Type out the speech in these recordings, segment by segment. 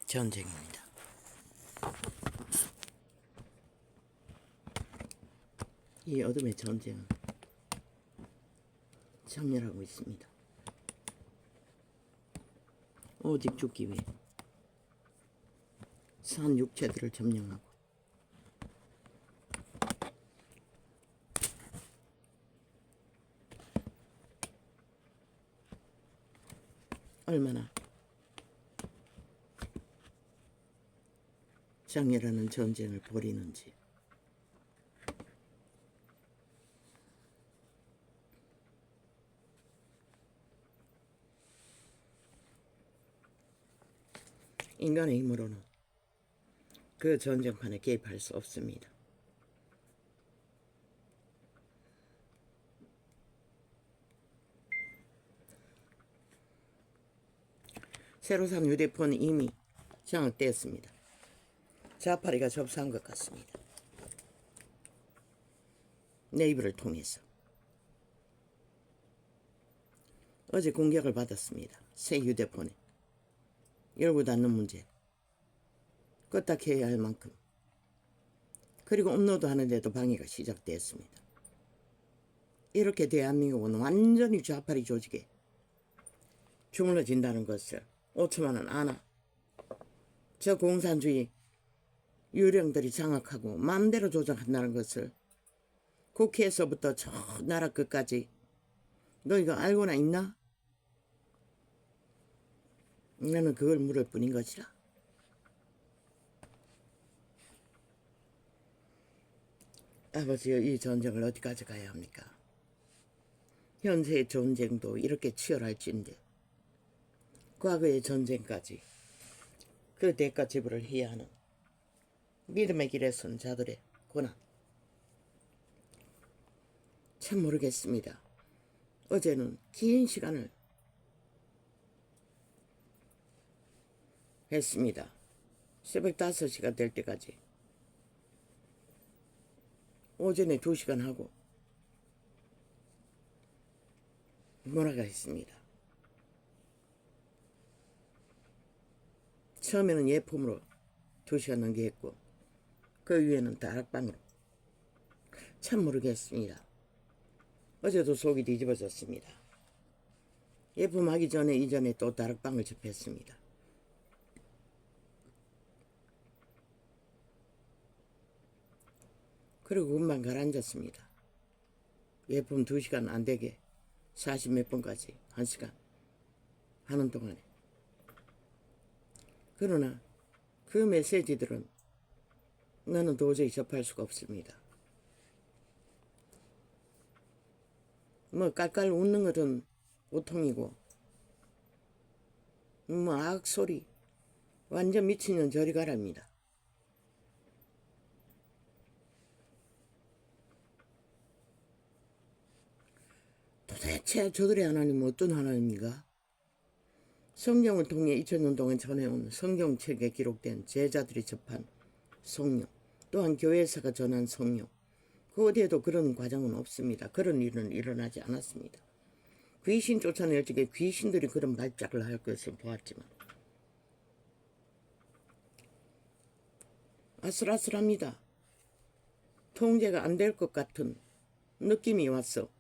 전쟁입니다. 이 어둠의 전쟁은 장렬하고 있습니다. 오직 죽기 위해 산 육체들을 점령하고 얼마나 장렬하는 전쟁을 벌이는지. 인간의 힘으로는 그 전쟁판에 개입할 수 없습니다. 새로 산 휴대폰 이미 장악되었습니다. 자파리가 접수한 것 같습니다. 네이버를 통해서 어제 공격을 받았습니다. 새 휴대폰에 열고 닫는 문제 껐다 켜야 할 만큼, 그리고 업로드 하는데도 방해가 시작되었습니다. 이렇게 대한민국은 완전히 좌파리 조직에 주물러진다는 것을 5천만은 아나. 저 공산주의 유령들이 장악하고 마음대로 조작한다는 것을 국회에서부터 저 나라 끝까지 너 이거 알고나 있나? 나는 그걸 물을 뿐인 것이라. 아버지여, 이 전쟁을 어디까지 가야 합니까? 현재의 전쟁도 이렇게 치열할진데 과거의 전쟁까지 그 대가 지불을 해야 하는 믿음의 길에 선 자들의 고난, 참 모르겠습니다. 어제는 긴 시간을 했습니다. 새벽 5시가 될 때까지 오전에 2시간 하고 몰아가 있습니다. 처음에는 예품으로 2시간 넘게 했고 그 위에는 다락방으로. 참 모르겠습니다. 어제도 속이 뒤집어졌습니다. 예품하기 전에 이전에 또 다락방을 접했습니다. 그리고 금방 가라앉았습니다. 예품 2시간 안 되게 40 몇 분까지 1시간 하는 동안에. 그러나 그 메시지들은 나는 도저히 접할 수가 없습니다. 뭐 깔깔 웃는 것은 보통이고, 뭐 악소리 완전 미친년 저리 가랍니다. 도대체 저들의 하나님은 어떤 하나님인가? 성경을 통해 2000년 동안 전해온 성경책에 기록된 제자들이 접한 성령, 또한 교회에서가 전한 성령, 그 어디에도 그런 과정은 없습니다. 그런 일은 일어나지 않았습니다. 귀신 쫓아낼 적에 귀신들이 그런 발작을 할 것을 보았지만 아슬아슬합니다. 통제가 안 될 것 같은 느낌이 왔어.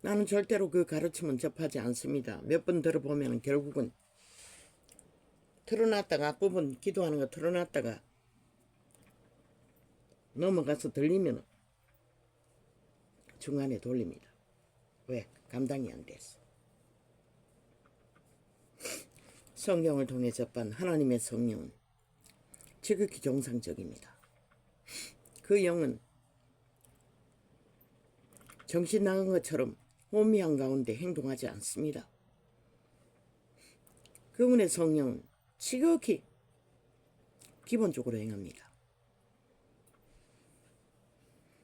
나는 절대로 그 가르침은 접하지 않습니다. 몇 번 들어보면 결국은 틀어놨다가 앞부분 기도하는 거 틀어놨다가 넘어가서 들리면 중간에 돌립니다. 왜? 감당이 안 됐어. 성경을 통해 접한 하나님의 성령은 지극히 정상적입니다. 그 영은 정신 나간 것처럼 혼미한 가운데 행동하지 않습니다. 그분의 성령은 지극히 기본적으로 행합니다.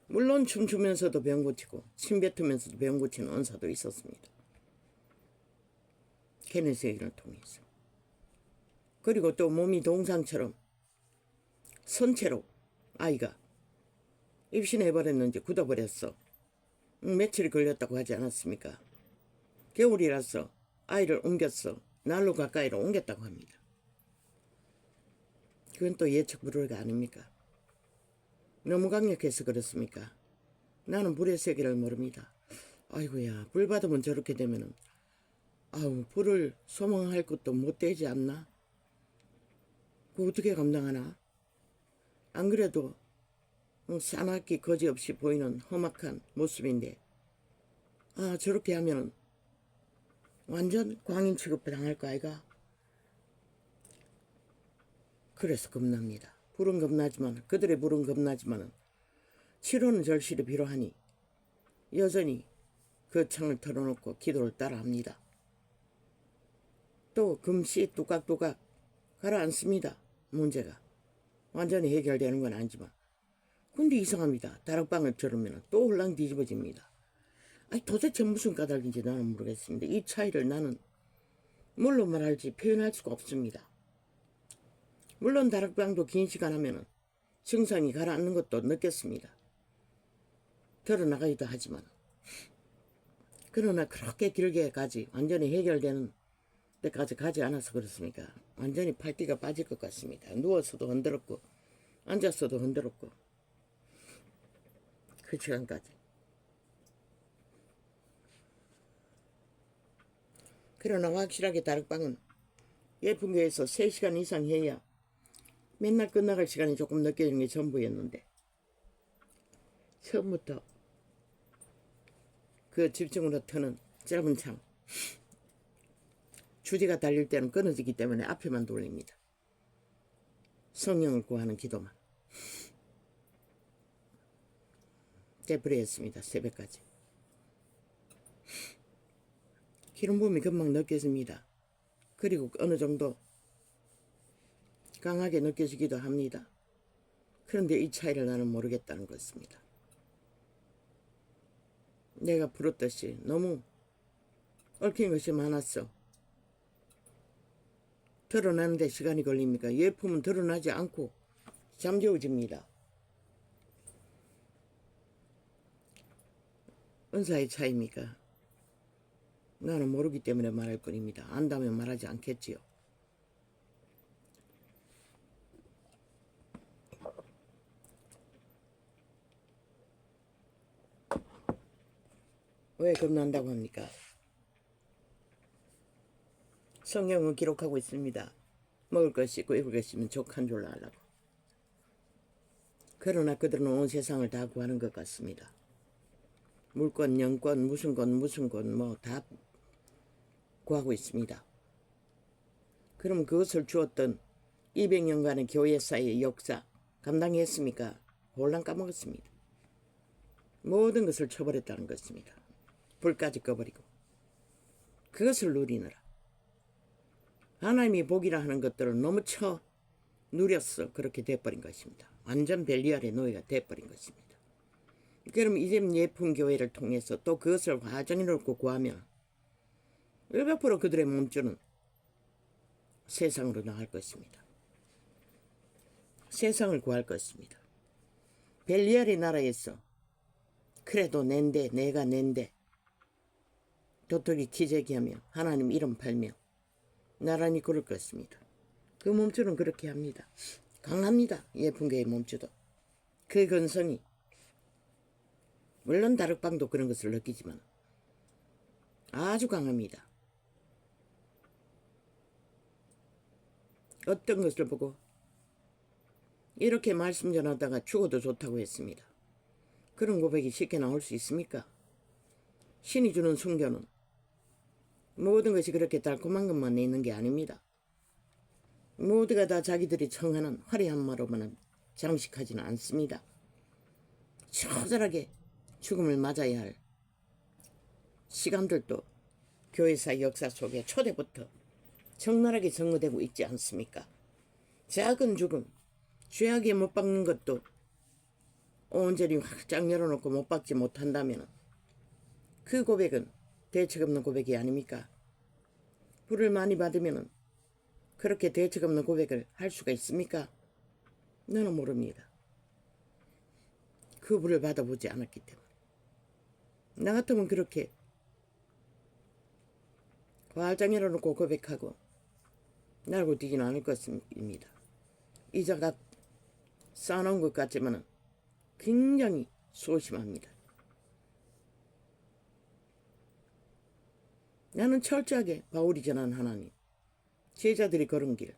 물론 춤추면서도 병 고치고 침 뱉으면서도 병 고치는 은사도 있었습니다. 케네스를 통해서. 그리고 또 몸이 동상처럼 선체로 아이가 입신해버렸는지 굳어버렸어. 며칠 걸렸다고 하지 않았습니까? 겨울이라서 아이를 옮겼어. 날로 가까이로 옮겼다고 합니다. 그건 또 예측 불허가 아닙니까? 너무 강력해서 그렇습니까? 나는 불의 세계를 모릅니다. 아이고야, 불 받으면 저렇게 되면은 아우, 불을 소망할 것도 못 되지 않나? 그거 어떻게 감당하나? 안 그래도 싸납기 거지없이 보이는 험악한 모습인데 저렇게 하면은 완전 광인 취급 당할 거 아이가? 그래서 겁납니다. 불은 겁나지만, 그들의 불은 겁나지만은 치료는 절실히 필요하니 여전히 그 창을 털어놓고 기도를 따라합니다. 또 금시 뚜각뚜각 가라앉습니다. 문제가 완전히 해결되는 건 아니지만, 근데 이상합니다. 다락방을 들으면 또 홀랑 뒤집어집니다. 아니 도대체 무슨 까닭인지 나는 모르겠습니다. 이 차이를 나는 뭘로 말할지 표현할 수가 없습니다. 물론 다락방도 긴 시간 하면은 증상이 가라앉는 것도 느꼈습니다. 들어나가기도 하지만, 그러나 그렇게 길게까지 완전히 해결되는 때까지 가지 않아서 그렇습니까? 완전히 팔띠가 빠질 것 같습니다. 누워서도 흔들었고 앉았어도 흔들었고 그 시간까지. 그러나 확실하게 다락방은 예쁜교에서 3시간 이상 해야 맨날 끝나갈 시간이 조금 느껴지는 게 전부였는데, 처음부터 그 집중으로 트는 짧은 창, 주지가 달릴 때는 끊어지기 때문에 앞에만 돌립니다. 성령을 구하는 기도만 되풀이했습니다. 새벽까지. 기름 부음이 금방 느껴집니다. 그리고 어느 정도 강하게 느껴지기도 합니다. 그런데 이 차이를 나는 모르겠다는 것입니다. 내가 부르듯이 너무 얽힌 것이 많았어. 드러나는데 시간이 걸립니까? 예품은 드러나지 않고 잠재워집니다. 은사의 차이입니까? 나는 모르기 때문에 말할 뿐입니다. 안다면 말하지 않겠지요. 왜 겁난다고 합니까? 성경은 기록하고 있습니다. 먹을 것이 있고 입을 것이 있으면 족한 줄로 알라고. 그러나 그들은 온 세상을 다 구하는 것 같습니다. 물권, 영권, 무슨 권 뭐 다 구하고 있습니다. 그럼 그것을 주었던 200년간의 교회사의 역사 감당했습니까? 홀랑 까먹었습니다. 모든 것을 쳐버렸다는 것입니다. 불까지 꺼버리고 그것을 누리느라 하나님이 복이라 하는 것들을 너무 누렸어. 그렇게 돼버린 것입니다. 완전 벨리알의 노예가 돼버린 것입니다. 그럼 이제 예쁜 교회를 통해서 또 그것을 화정해놓고 구하면 100% 그들의 몸주는 세상으로 나갈 것입니다. 세상을 구할 것입니다. 벨리알의 나라에서 그래도 내가 낸데 도토리 기재기하며 하나님 이름 팔며 나란히 그럴 것입니다. 그 몸주는 그렇게 합니다. 강합니다. 예쁜 교회의 몸주도. 그 근성이 물론 다락방도 그런 것을 느끼지만 아주 강합니다. 어떤 것을 보고 이렇게 말씀 전하다가 죽어도 좋다고 했습니다. 그런 고백이 쉽게 나올 수 있습니까? 신이 주는 순교는 모든 것이 그렇게 달콤한 것만 있는 게 아닙니다. 모두가 다 자기들이 청하는 화려한 말로만 장식하지는 않습니다. 처절하게 죽음을 맞아야 할 시간들도 교회사 역사 속에 초대부터 적나라하게 증거되고 있지 않습니까? 작은 죽음, 죄악에 못 박는 것도 온전히 확장 열어놓고 못 박지 못한다면 그 고백은 대책 없는 고백이 아닙니까? 불을 많이 받으면 그렇게 대책 없는 고백을 할 수가 있습니까? 나는 모릅니다. 그 불을 받아보지 않았기 때문에. 나 같으면 그렇게 화장 열어놓고 고백하고 날고 뛰지는 않을 것입니다. 이자가 쌓아놓은 것 같지만 굉장히 소심합니다. 나는 철저하게 바울이 전한 하나님, 제자들이 걸은 길,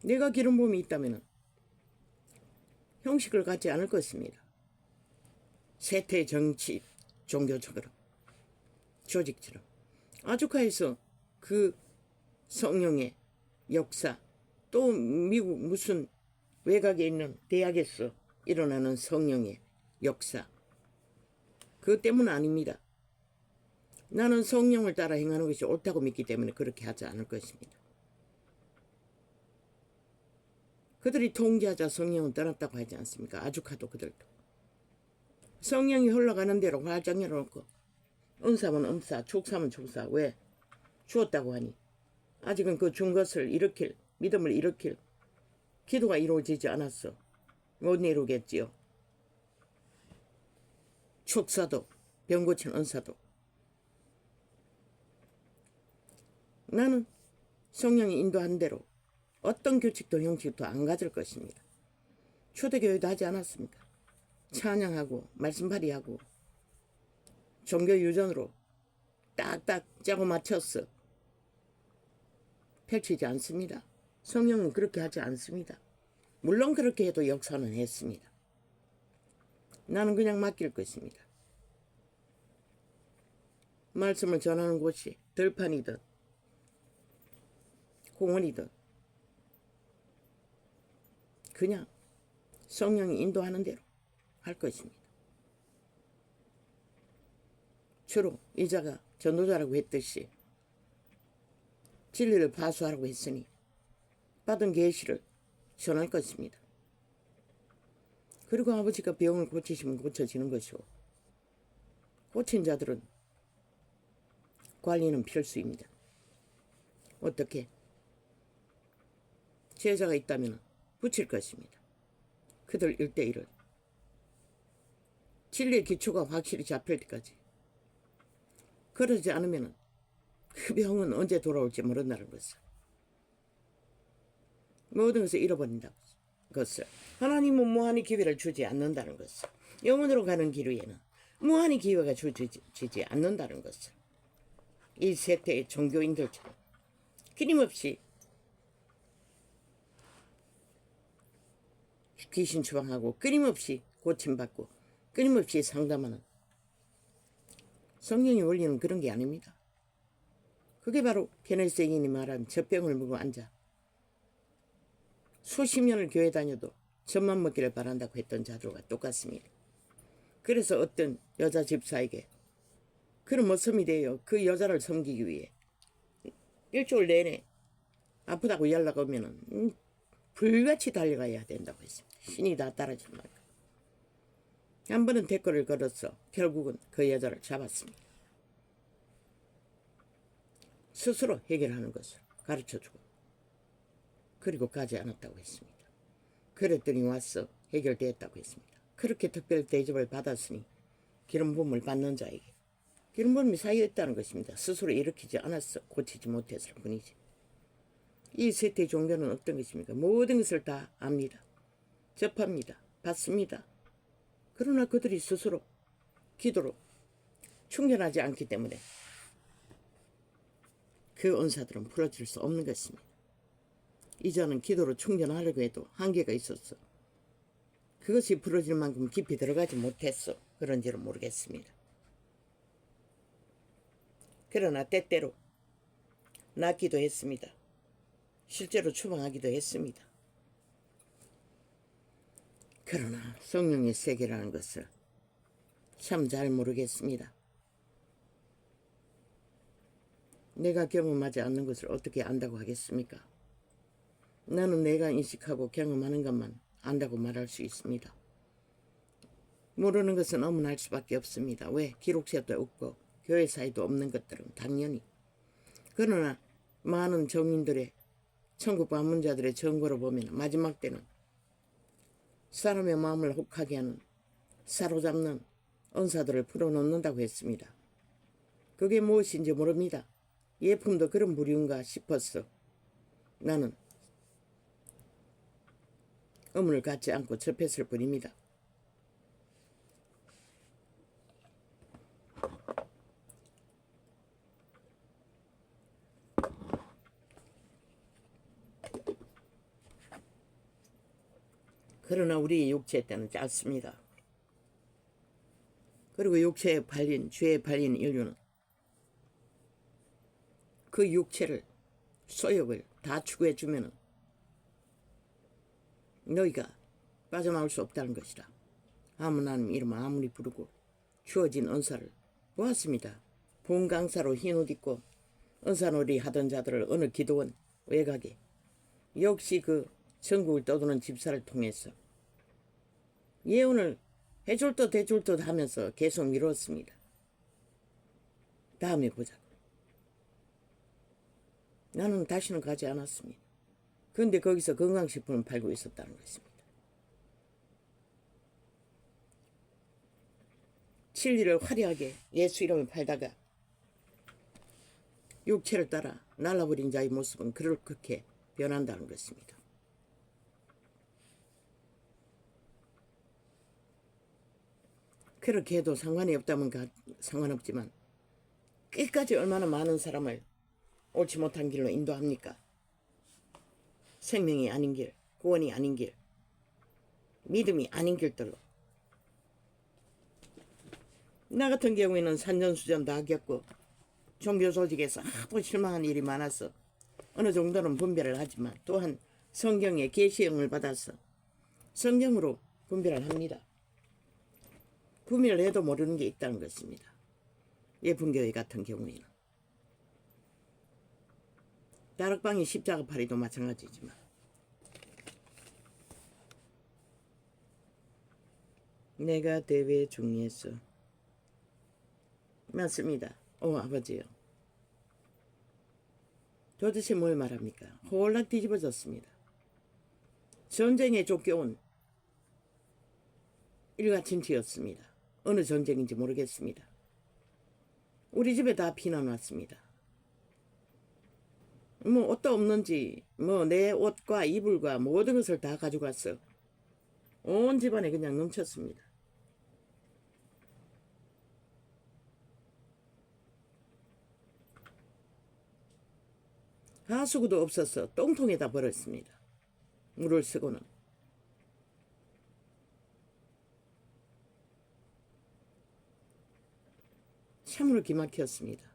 내가 기름 부음이 있다면 형식을 갖지 않을 것입니다. 세태 정치 종교적으로 조직처럼 아주카에서 그 성령의 역사, 또 미국 무슨 외곽에 있는 대학에서 일어나는 성령의 역사, 그것 때문은 아닙니다. 나는 성령을 따라 행하는 것이 옳다고 믿기 때문에 그렇게 하지 않을 것입니다. 그들이 통제하자 성령은 떠났다고 하지 않습니까? 아주카도 그들도. 성령이 흘러가는 대로 활짝 열어놓고 은사면 은사, 축사면 축사. 왜? 주었다고 하니 아직은 그 준 것을 일으킬, 믿음을 일으킬 기도가 이루어지지 않았어. 못 이루겠지요. 축사도 병 고친 은사도. 나는 성령이 인도한 대로 어떤 규칙도 형식도 안 가질 것입니다. 초대교회도 하지 않았습니까? 찬양하고 말씀발이하고 종교 유전으로 딱딱 짜고 맞췄어. 펼치지 않습니다. 성령은 그렇게 하지 않습니다. 물론 그렇게 해도 역사는 했습니다. 나는 그냥 맡길 것입니다. 말씀을 전하는 곳이 들판이든 공원이든 그냥 성령이 인도하는 대로 할 것입니다. 주로 이자가 전도자라고 했듯이 진리를 파수하라고 했으니 받은 계시를 전할 것입니다. 그리고 아버지가 병을 고치시면 고쳐지는 것이고 고친 자들은 관리는 필수입니다. 어떻게? 제자가 있다면 붙일 것입니다. 그들 1대1을. 진리의 기초가 확실히 잡힐 때까지. 그러지 않으면 그 병은 언제 돌아올지 모른다는 것을. 모든 것을 잃어버린다는 것을. 하나님은 무한히 기회를 주지 않는다는 것을. 영원으로 가는 길 위에는 무한히 기회가 주어지지 않는다는 것을. 이 세태의 종교인들처럼 끊임없이 귀신 추방하고 끊임없이 고침받고 끊임없이 상담하는 성령의 원리는 그런 게 아닙니다. 그게 바로 케네스 행인이 말한 젖병을 물고 앉아 수십 년을 교회 다녀도 젖만 먹기를 바란다고 했던 자들과 똑같습니다. 그래서 어떤 여자 집사에게 그런 모습이 돼요. 그 여자를 섬기기 위해 일주일 내내 아프다고 연락 오면은 불같이 달려가야 된다고 했습니다. 신이 다 따라질 말고. 한 번은 댓글을 걸어서 결국은 그 여자를 잡았습니다. 스스로 해결하는 것을 가르쳐주고 그리고 가지 않았다고 했습니다. 그랬더니 와서 해결되었다고 했습니다. 그렇게 특별 대접을 받았으니 기름 부음을 받는 자에게 기름 부음이 쌓여있다는 것입니다. 스스로 일으키지 않았어. 고치지 못했을 뿐이지. 이 세태 종교는 어떤 것입니까? 모든 것을 다 압니다. 접합니다. 받습니다. 그러나 그들이 스스로 기도로 충전하지 않기 때문에 그 은사들은 풀어질 수 없는 것입니다. 이자는 기도로 충전하려고 해도 한계가 있었어. 그것이 풀어질 만큼 깊이 들어가지 못했어. 그런지는 모르겠습니다. 그러나 때때로 낫기도 했습니다. 실제로 추방하기도 했습니다. 그러나 성령의 세계라는 것을 참 잘 모르겠습니다. 내가 경험하지 않는 것을 어떻게 안다고 하겠습니까? 나는 내가 인식하고 경험하는 것만 안다고 말할 수 있습니다. 모르는 것은 어문할 수밖에 없습니다. 왜? 기록세도 없고 교회사에도 없는 것들은 당연히. 그러나 많은 정인들의 천국 방문자들의 정거로 보면 마지막 때는 사람의 마음을 혹하게 하는 사로잡는 은사들을 풀어놓는다고 했습니다. 그게 무엇인지 모릅니다. 예품도 그런 부류인가 싶었어. 나는 의문을 갖지 않고 접했을 뿐입니다. 그러나 우리 육체 때는 짧습니다. 그리고 육체에 팔린, 죄에 팔린 인류는 그 육체를, 소욕을 다 추구해 주면은 너희가 빠져나올 수 없다는 것이라. 하나님 이름 아무리 부르고 주어진 은사를 보았습니다. 본 강사로 흰옷 입고 은사놀이 하던 자들을 어느 기도원 외곽에 역시 그 전국을 떠도는 집사를 통해서 예언을 해줄 듯 해줄 듯 하면서 계속 미뤘습니다. 다음에 보자고. 나는 다시는 가지 않았습니다. 그런데 거기서 건강식품을 팔고 있었다는 것입니다. 진리를 화려하게 예수 이름을 팔다가 육체를 따라 날라버린 자의 모습은 그렇게 변한다는 것입니다. 그렇게 해도 상관이 없다면 상관없지만 끝까지 얼마나 많은 사람을 옳지 못한 길로 인도합니까? 생명이 아닌 길, 구원이 아닌 길, 믿음이 아닌 길들로. 나 같은 경우에는 산전수전 다 겪고 종교 조직에서 하도 실망한 일이 많아서 어느 정도는 분별을 하지만 또한 성경의 계시형을 받아서 성경으로 분별을 합니다. 분별을 해도 모르는 게 있다는 것입니다. 예쁜교회 같은 경우에는 다락방이 십자가 파리도 마찬가지지만 내가 대회 중에서 맞습니다. 아버지요. 도대체 뭘 말합니까? 홀락 뒤집어졌습니다. 전쟁에 쫓겨온 일가친치였습니다. 어느 전쟁인지 모르겠습니다. 우리 집에 다 피난 왔습니다. 옷도 없는지 내 옷과 이불과 모든 것을 다 가져갔어. 온 집안에 그냥 넘쳤습니다. 하수구도 없어서 똥통에다 버렸습니다. 물을 쓰고는. 참으로 기막혔습니다.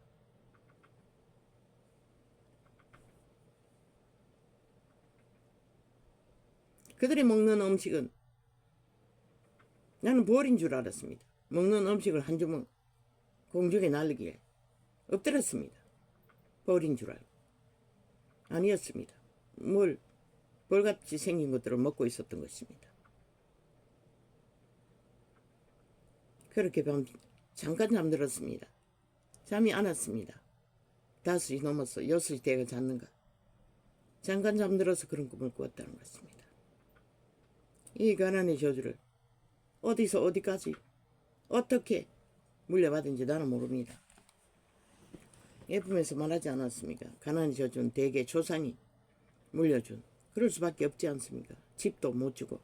그들이 먹는 음식은 나는 벌인 줄 알았습니다. 먹는 음식을 한 주먹 공중에 날리기에 엎드렸습니다. 벌인 줄 알고. 아니었습니다. 벌같이 생긴 것들을 먹고 있었던 것입니다. 그렇게 잠깐 잠들었습니다. 잠이 안 왔습니다. 5시 넘어서 6시 대가 잤는가. 잠깐 잠들어서 그런 꿈을 꾸었다는 것입니다. 이 가난의 저주를 어디서 어디까지 어떻게 물려받은지 나는 모릅니다. 예품에서 말하지 않았습니까? 가난의 저주는 대개 조상이 물려준. 그럴 수밖에 없지 않습니까? 집도 못 주고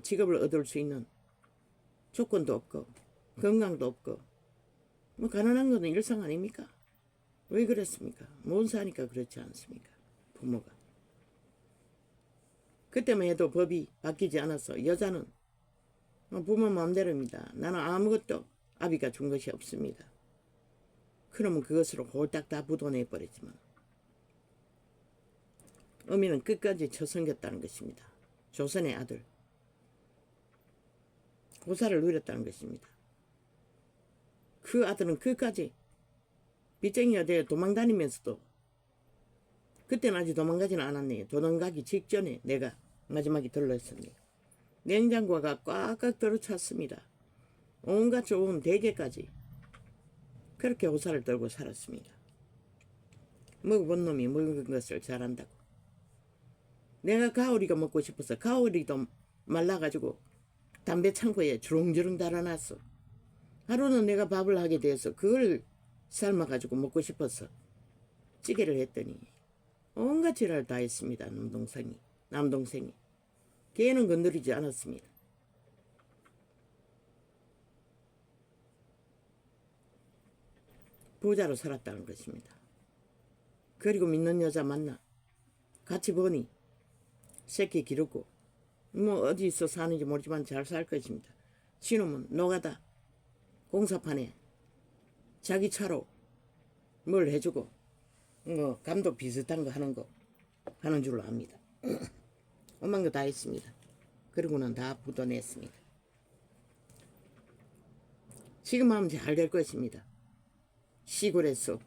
직업을 얻을 수 있는 조건도 없고 건강도 없고 가난한 것은 일상 아닙니까? 왜 그랬습니까? 못 사니까 그렇지 않습니까? 부모가. 그때만 해도 법이 바뀌지 않아서 여자는 부모 마음대로입니다. 나는 아무것도 아비가 준 것이 없습니다. 그러면 그것으로 홀딱 다 부도내버리지만 어미는 끝까지 처성겼다는 것입니다. 조선의 아들. 고사를 누렸다는 것입니다. 그 아들은 끝까지 빚쟁이가 되어 도망다니면서도 그때는 아직 도망가지는 않았네요. 도망가기 직전에 내가 마지막에 들렀습니다. 냉장고가 꽉꽉 들어찼습니다. 온갖 좋은 대게까지 그렇게 호사를 떨고 살았습니다. 먹어본 놈이 먹은 것을 잘한다고. 내가 가오리가 먹고 싶어서 가오리도 말라가지고 담배 창고에 주렁주렁 달아놨어. 하루는 내가 밥을 하게 돼서 그걸 삶아가지고 먹고 싶어서 찌개를 했더니 온갖 지랄을 다 했습니다. 남동생이. 개는 건드리지 않았습니다. 부자로 살았다는 것입니다. 그리고 믿는 여자 만나 같이 보니 새끼 기르고 뭐 어디서 사는지 모르지만 잘 살 것입니다. 지놈은 노가다 공사판에 자기 차로 뭘 해주고 뭐 감독 비슷한 거 하는 줄로 압니다. 엄한 거 다 했습니다. 그러고는 다 묻어냈습니다. 지금 하면 잘 될 것입니다. 시골에서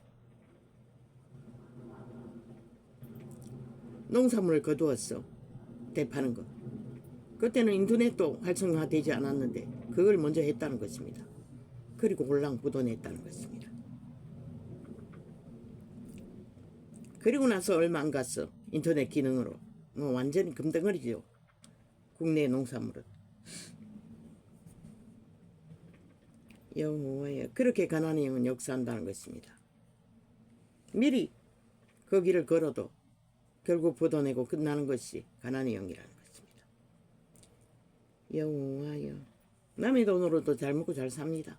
농산물을 거두었어. 대파는 거. 그때는 인터넷도 활성화되지 않았는데 그걸 먼저 했다는 것입니다. 그리고 홀랑 묻어냈다는 것입니다. 그리고 나서 얼마 안 갔어. 인터넷 기능으로 뭐 완전히 금덩어리죠. 국내 농산물은. 여호와여, 그렇게 가난한 영은 역사한다는 것입니다. 미리 그 길을 걸어도 결국 걷어내고 끝나는 것이 가난의 영이라는 것입니다. 여호와여, 남의 돈으로도 잘 먹고 잘 삽니다.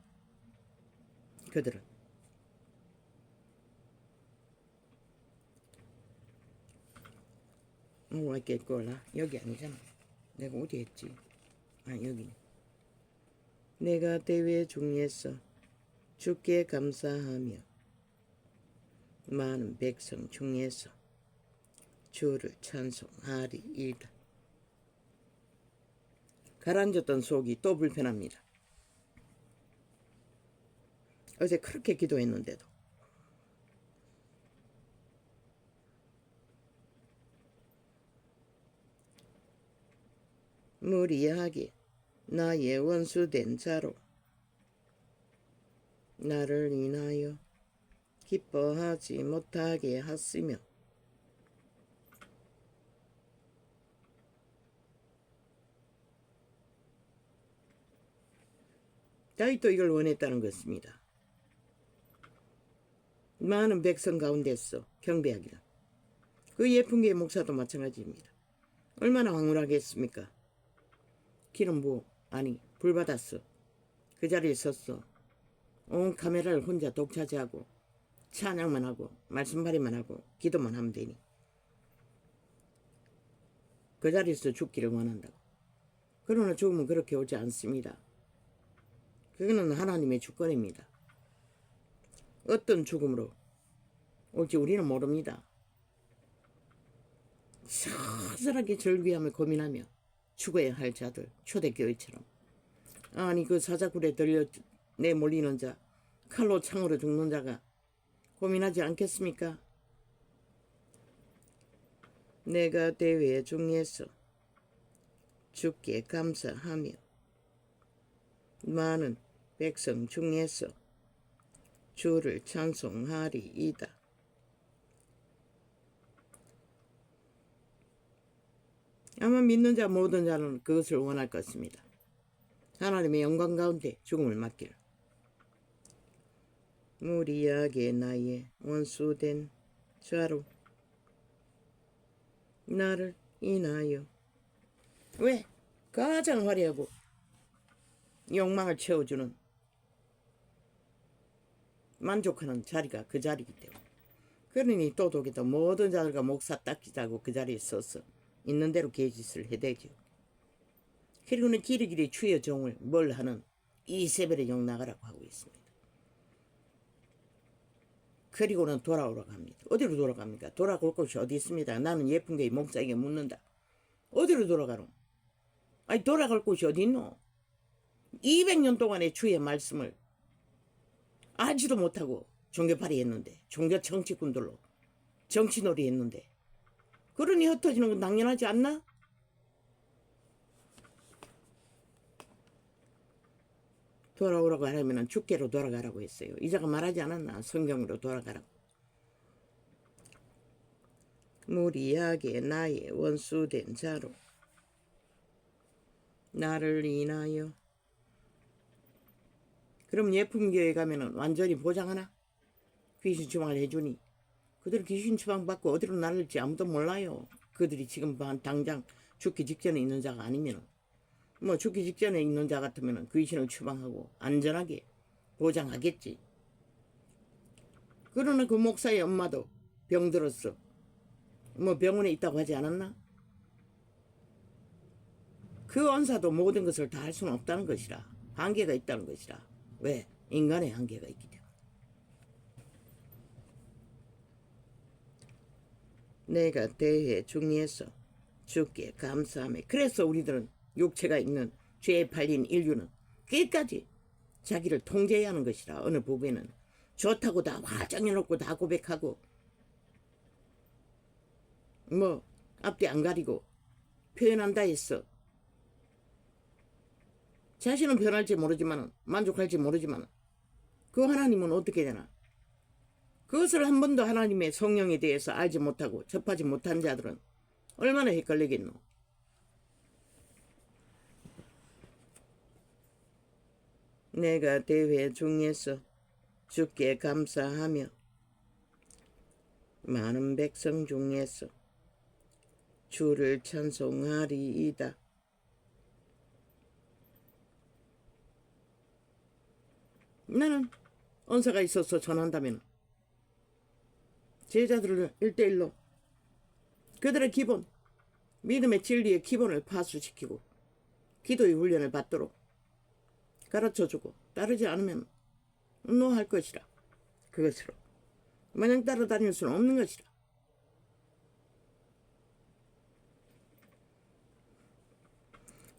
그들은. 이렇게 꼴라 여기 아니잖아. 내가 어디 했지? 아, 여기. 내가 대회 중에서 주께 감사하며 많은 백성 중에서 주를 찬송하리이다. 가라앉았던 속이 또 불편합니다. 어제 그렇게 기도했는데도 무리하게 나의 원수된 자로 나를 인하여 기뻐하지 못하게 하시며 다윗도 이걸 원했다는 것입니다. 많은 백성 가운데서 경배하기를. 그 예쁜교회 목사도 마찬가지입니다. 얼마나 황홀하겠습니까? 기름 부어 아니 불 받았어. 그 자리에 섰어. 온 카메라를 혼자 독차지하고 찬양만 하고 말씀발이만 하고 기도만 하면 되니 그 자리에서 죽기를 원한다고. 그러나 죽음은 그렇게 오지 않습니다. 그거는 하나님의 주권입니다. 어떤 죽음으로 올지 우리는 모릅니다. 서늘하게 절규하며 고민하며 죽어야 할 자들, 초대교회처럼. 아니 그 사자굴에 들려 내몰리는 자, 칼로 창으로 죽는 자가 고민하지 않겠습니까? 내가 대회 중에서 주께 감사하며 많은 백성 중에서 주를 찬송하리이다. 아마 믿는 자 모든 자는 그것을 원할 것입니다. 하나님의 영광 가운데 죽음을 맞기를. 무리하게 나의 원수된 자로 나를 인하여. 왜? 가장 화려하고 욕망을 채워주는 만족하는 자리가 그 자리이기 때문에. 그러니 또 독에도 모든 자들과 목사 딱지 자고 그 자리에 서서 있는 대로 계짓을 해대죠. 그리고는 길이길이 주의 종을 뭘 하는 이세벨의 영 나가라고 하고 있습니다. 그리고는 돌아오라고 합니다. 어디로 돌아갑니까? 돌아올 곳이 어디 있습니다. 나는 예쁜 교회 목사에게 묻는다. 어디로 돌아가노? 아니 돌아갈 곳이 어디 있노? 200년 동안의 주의 말씀을 알지도 못하고 종교팔이 했는데, 종교 정치꾼들로 정치놀이 했는데, 그러니 흩어지는 건 당연하지 않나? 돌아오라고 하려면 주께로 돌아가라고 했어요. 이자가 말하지 않았나? 성경으로 돌아가라고. 무리하게 나의 원수된 자로 나를 인하여. 그럼 예쁜 교회 가면은 완전히 보장하나? 귀신 추방을 해주니 그들 귀신 추방 받고 어디로 날릴지 아무도 몰라요. 그들이 지금 당장 죽기 직전에 있는 자가 아니면은 뭐 죽기 직전에 있는 자 같으면은 귀신을 추방하고 안전하게 보장하겠지. 그러나 그 목사의 엄마도 병들었어. 뭐 병원에 있다고 하지 않았나? 그 원사도 모든 것을 다 할 수는 없다는 것이라. 한계가 있다는 것이라. 왜? 인간의 한계가 있기 때문에. 내가 대회 중리해서 주께 감사하며. 그래서 우리들은 육체가 있는 죄에 팔린 인류는 끝까지 자기를 통제해야 하는 것이라. 어느 부부에는 좋다고 다 화장해놓고 다 고백하고 뭐 앞뒤 안 가리고 표현한다 했어. 자신은 변할지 모르지만 만족할지 모르지만 그 하나님은 어떻게 되나? 그것을 한 번도 하나님의 성령에 대해서 알지 못하고 접하지 못한 자들은 얼마나 헷갈리겠노? 내가 대회 중에서 주께 감사하며 많은 백성 중에서 주를 찬송하리이다. 나는 언사가 있어서 전한다면 제자들을 1대1로 그들의 기본, 믿음의 진리의 기본을 파수시키고 기도의 훈련을 받도록 가르쳐주고 따르지 않으면 노할 것이라. 그것으로 마냥 따라다닐 수는 없는 것이라.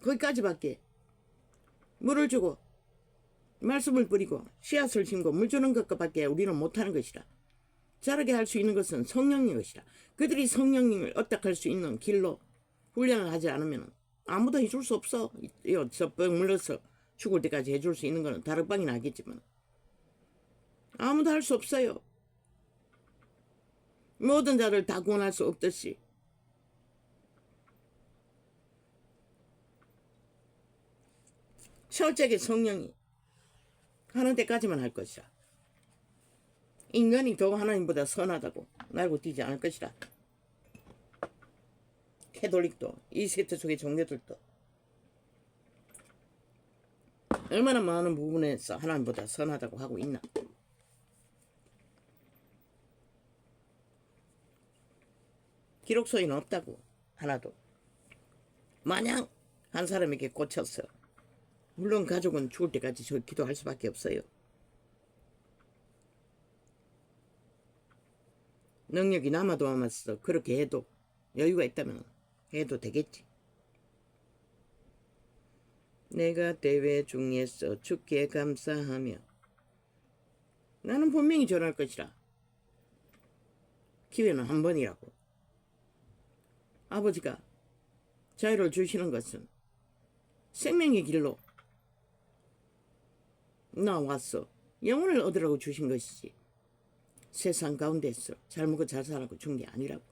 거기까지밖에 물을 주고 말씀을 뿌리고 씨앗을 심고 물 주는 것밖에 우리는 못하는 것이라. 자라게 할 수 있는 것은 성령인 것이라. 그들이 성령님을 어떡할 수 있는 길로 훈련을 하지 않으면 아무도 해줄 수 없어. 저병 물러서 죽을 때까지 해줄 수 있는 것은 다락방이나 하겠지만 아무도 할 수 없어요. 모든 자를 다 구원할 수 없듯이 철저하게 성령이 하는 데까지만 할 것이라. 인간이 더 하나님보다 선하다고 날고 뛰지 않을 것이라. 캐톨릭도 이 세트 속의 종교들도 얼마나 많은 부분에서 하나님보다 선하다고 하고 있나. 기록소에는 없다고. 하나도. 마냥 한 사람에게 꽂혔어. 물론 가족은 죽을 때까지 저 기도할 수밖에 없어요. 능력이 남아도 남았어. 그렇게 해도 여유가 있다면 해도 되겠지. 내가 대회 중에서 주께 감사하며. 나는 분명히 전할 것이라. 기회는 한 번이라고. 아버지가 자유를 주시는 것은 생명의 길로 나왔어. 영혼을 얻으라고 주신 것이지. 세상 가운데서 잘 먹고 잘 살라고 준 게 아니라고.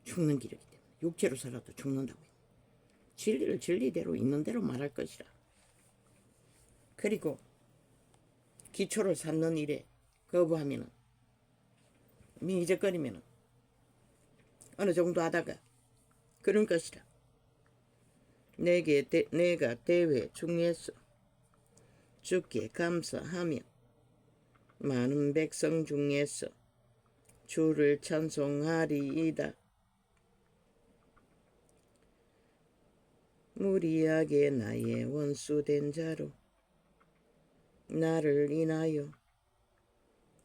죽는 길이기 때문에. 육체로 살아도 죽는다고. 진리를 진리대로 있는 대로 말할 것이라. 그리고 기초를 쌓는 일에 거부하면은 미적거리면은 어느 정도 하다가 그런 것이라. 내가 대회 중에서 주께 감사하며 많은 백성 중에서 주를 찬송하리이다. 무리하게 나의 원수된 자로 나를 인하여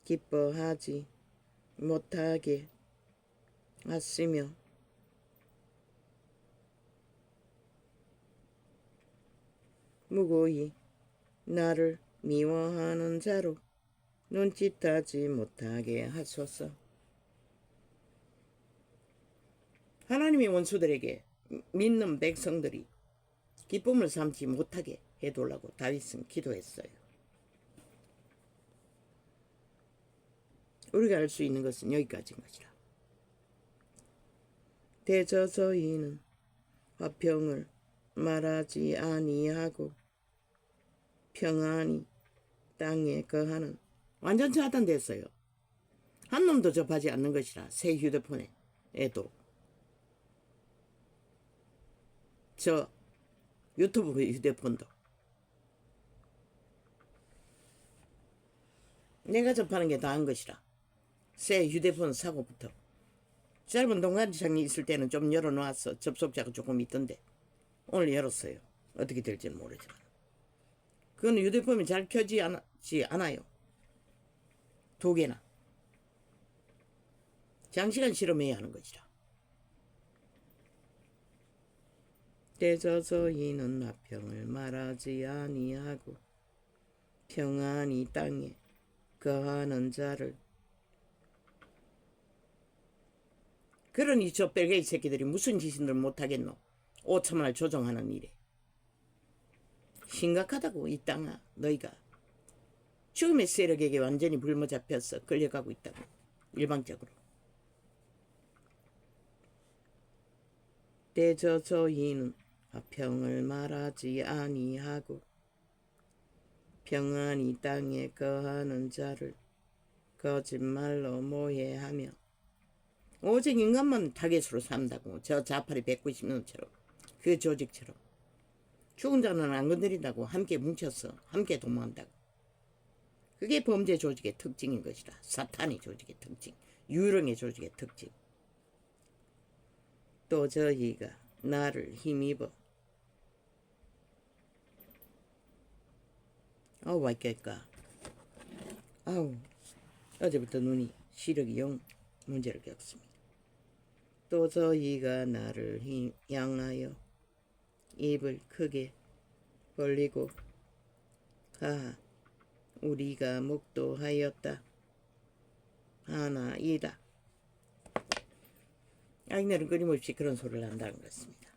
기뻐하지 못하게 하시며 무고히 나를 미워하는 자로 눈짓하지 못하게 하소서. 하나님의 원수들에게 믿는 백성들이 기쁨을 삼지 못하게 해달라고 다윗은 기도했어요. 우리가 알 수 있는 것은 여기까지인 것이라. 대저서인은 화평을 말하지 아니하고 평안히 땅에 거하는. 완전 차단됐어요. 한 놈도 접하지 않는 것이라. 새 휴대폰에 애도 저 유튜브 휴대폰도. 내가 접하는 게 나은 것이라. 새 휴대폰 사고부터. 짧은 동간장이 있을 때는 좀 열어놓았어. 접속자가 조금 있던데 오늘 열었어요. 어떻게 될지는 모르지만 그건 휴대폰이 잘 켜지지 않아요. 2개나. 장시간 실험해야 하는 것이라. 대저서이는 나평을 말하지 아니하고 평안히 땅에 거하는 자를. 그러니 저 뺄개이 새끼들이 무슨 짓을 못하겠노. 5천만을 조정하는 일에. 심각하다고. 이 땅아 너희가 죽음의 세력에게 완전히 불모 잡혀서 끌려가고 있다고. 일방적으로. 대저서이는 평을 말하지 아니하고 평안히 땅에 거하는 자를 거짓말로 모해하며 오직 인간만 타겟으로 산다고. 저 자파리 190년처럼 그 조직처럼. 죽은 자는 안 건드린다고. 함께 뭉쳐서 함께 도모한다고. 그게 범죄 조직의 특징인 것이다. 사탄의 조직의 특징, 유령의 조직의 특징. 또 저희가 나를 힘입어. 아우 와이까. 아우 어제부터 눈이 시력이 영 문제를 겪습니다. 또 저희가 나를 향하여 입을 크게 벌리고 가 우리가 목도하였다 하나이다. 악인들은 끊임없이 그런 소리를 한다는 것입니다.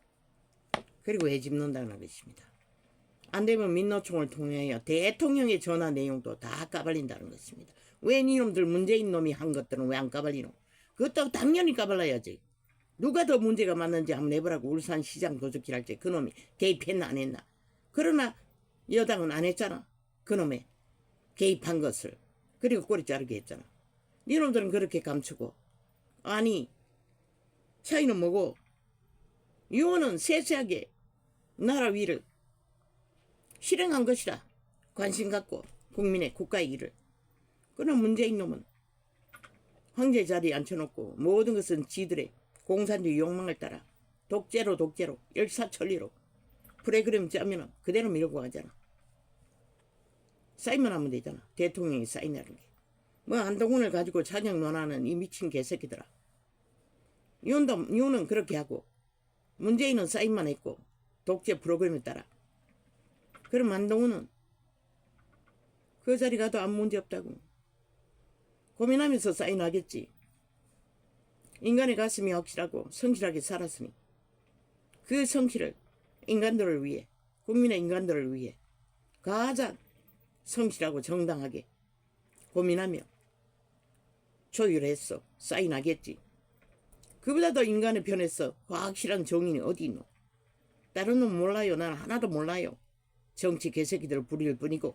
그리고 해집는다는 것입니다. 안되면 민노총을 통하여 대통령의 전화 내용도 다 까발린다는 것입니다. 왜 이놈들 문재인 놈이 한 것들은 왜 안 까발리노? 그것도 당연히 까발라야지. 누가 더 문제가 많은지 한번 해보라고. 울산시장 도둑질 때 그놈이 개입했나 안 했나. 그러나 여당은 안 했잖아. 그놈의 개입한 것을. 그리고 꼬리 자르게 했잖아. 이놈들은 그렇게 감추고. 아니 차이는 뭐고. 유언은 세세하게 나라 위를 실행한 것이라. 관심 갖고 국민의 국가의 일을. 그러나 문재인 놈은 황제 자리에 앉혀놓고 모든 것은 지들의 공산주의 욕망을 따라 독재로 일사천리로 프로그램 짜면 그대로 밀고 가잖아. 사인만 하면 되잖아. 대통령이 사인하는 게. 뭐 한동훈을 가지고 찬양 논하는 이 미친 개새끼들아. 윤은 그렇게 하고 문재인은 사인만 했고 독재 프로그램에 따라. 그럼 한동훈은 그 자리 가도 아무 문제 없다고 고민하면서 사인하겠지. 인간의 가슴이 확실하고 성실하게 살았으니 그 성실을 인간들을 위해, 국민의 인간들을 위해 가장 성실하고 정당하게 고민하며 조율했어. 사인하겠지. 그보다 더 인간의 편에서 확실한 정인이 어디 있노? 다른 놈 몰라요. 난 하나도 몰라요. 정치 개새끼들을 부릴 뿐이고.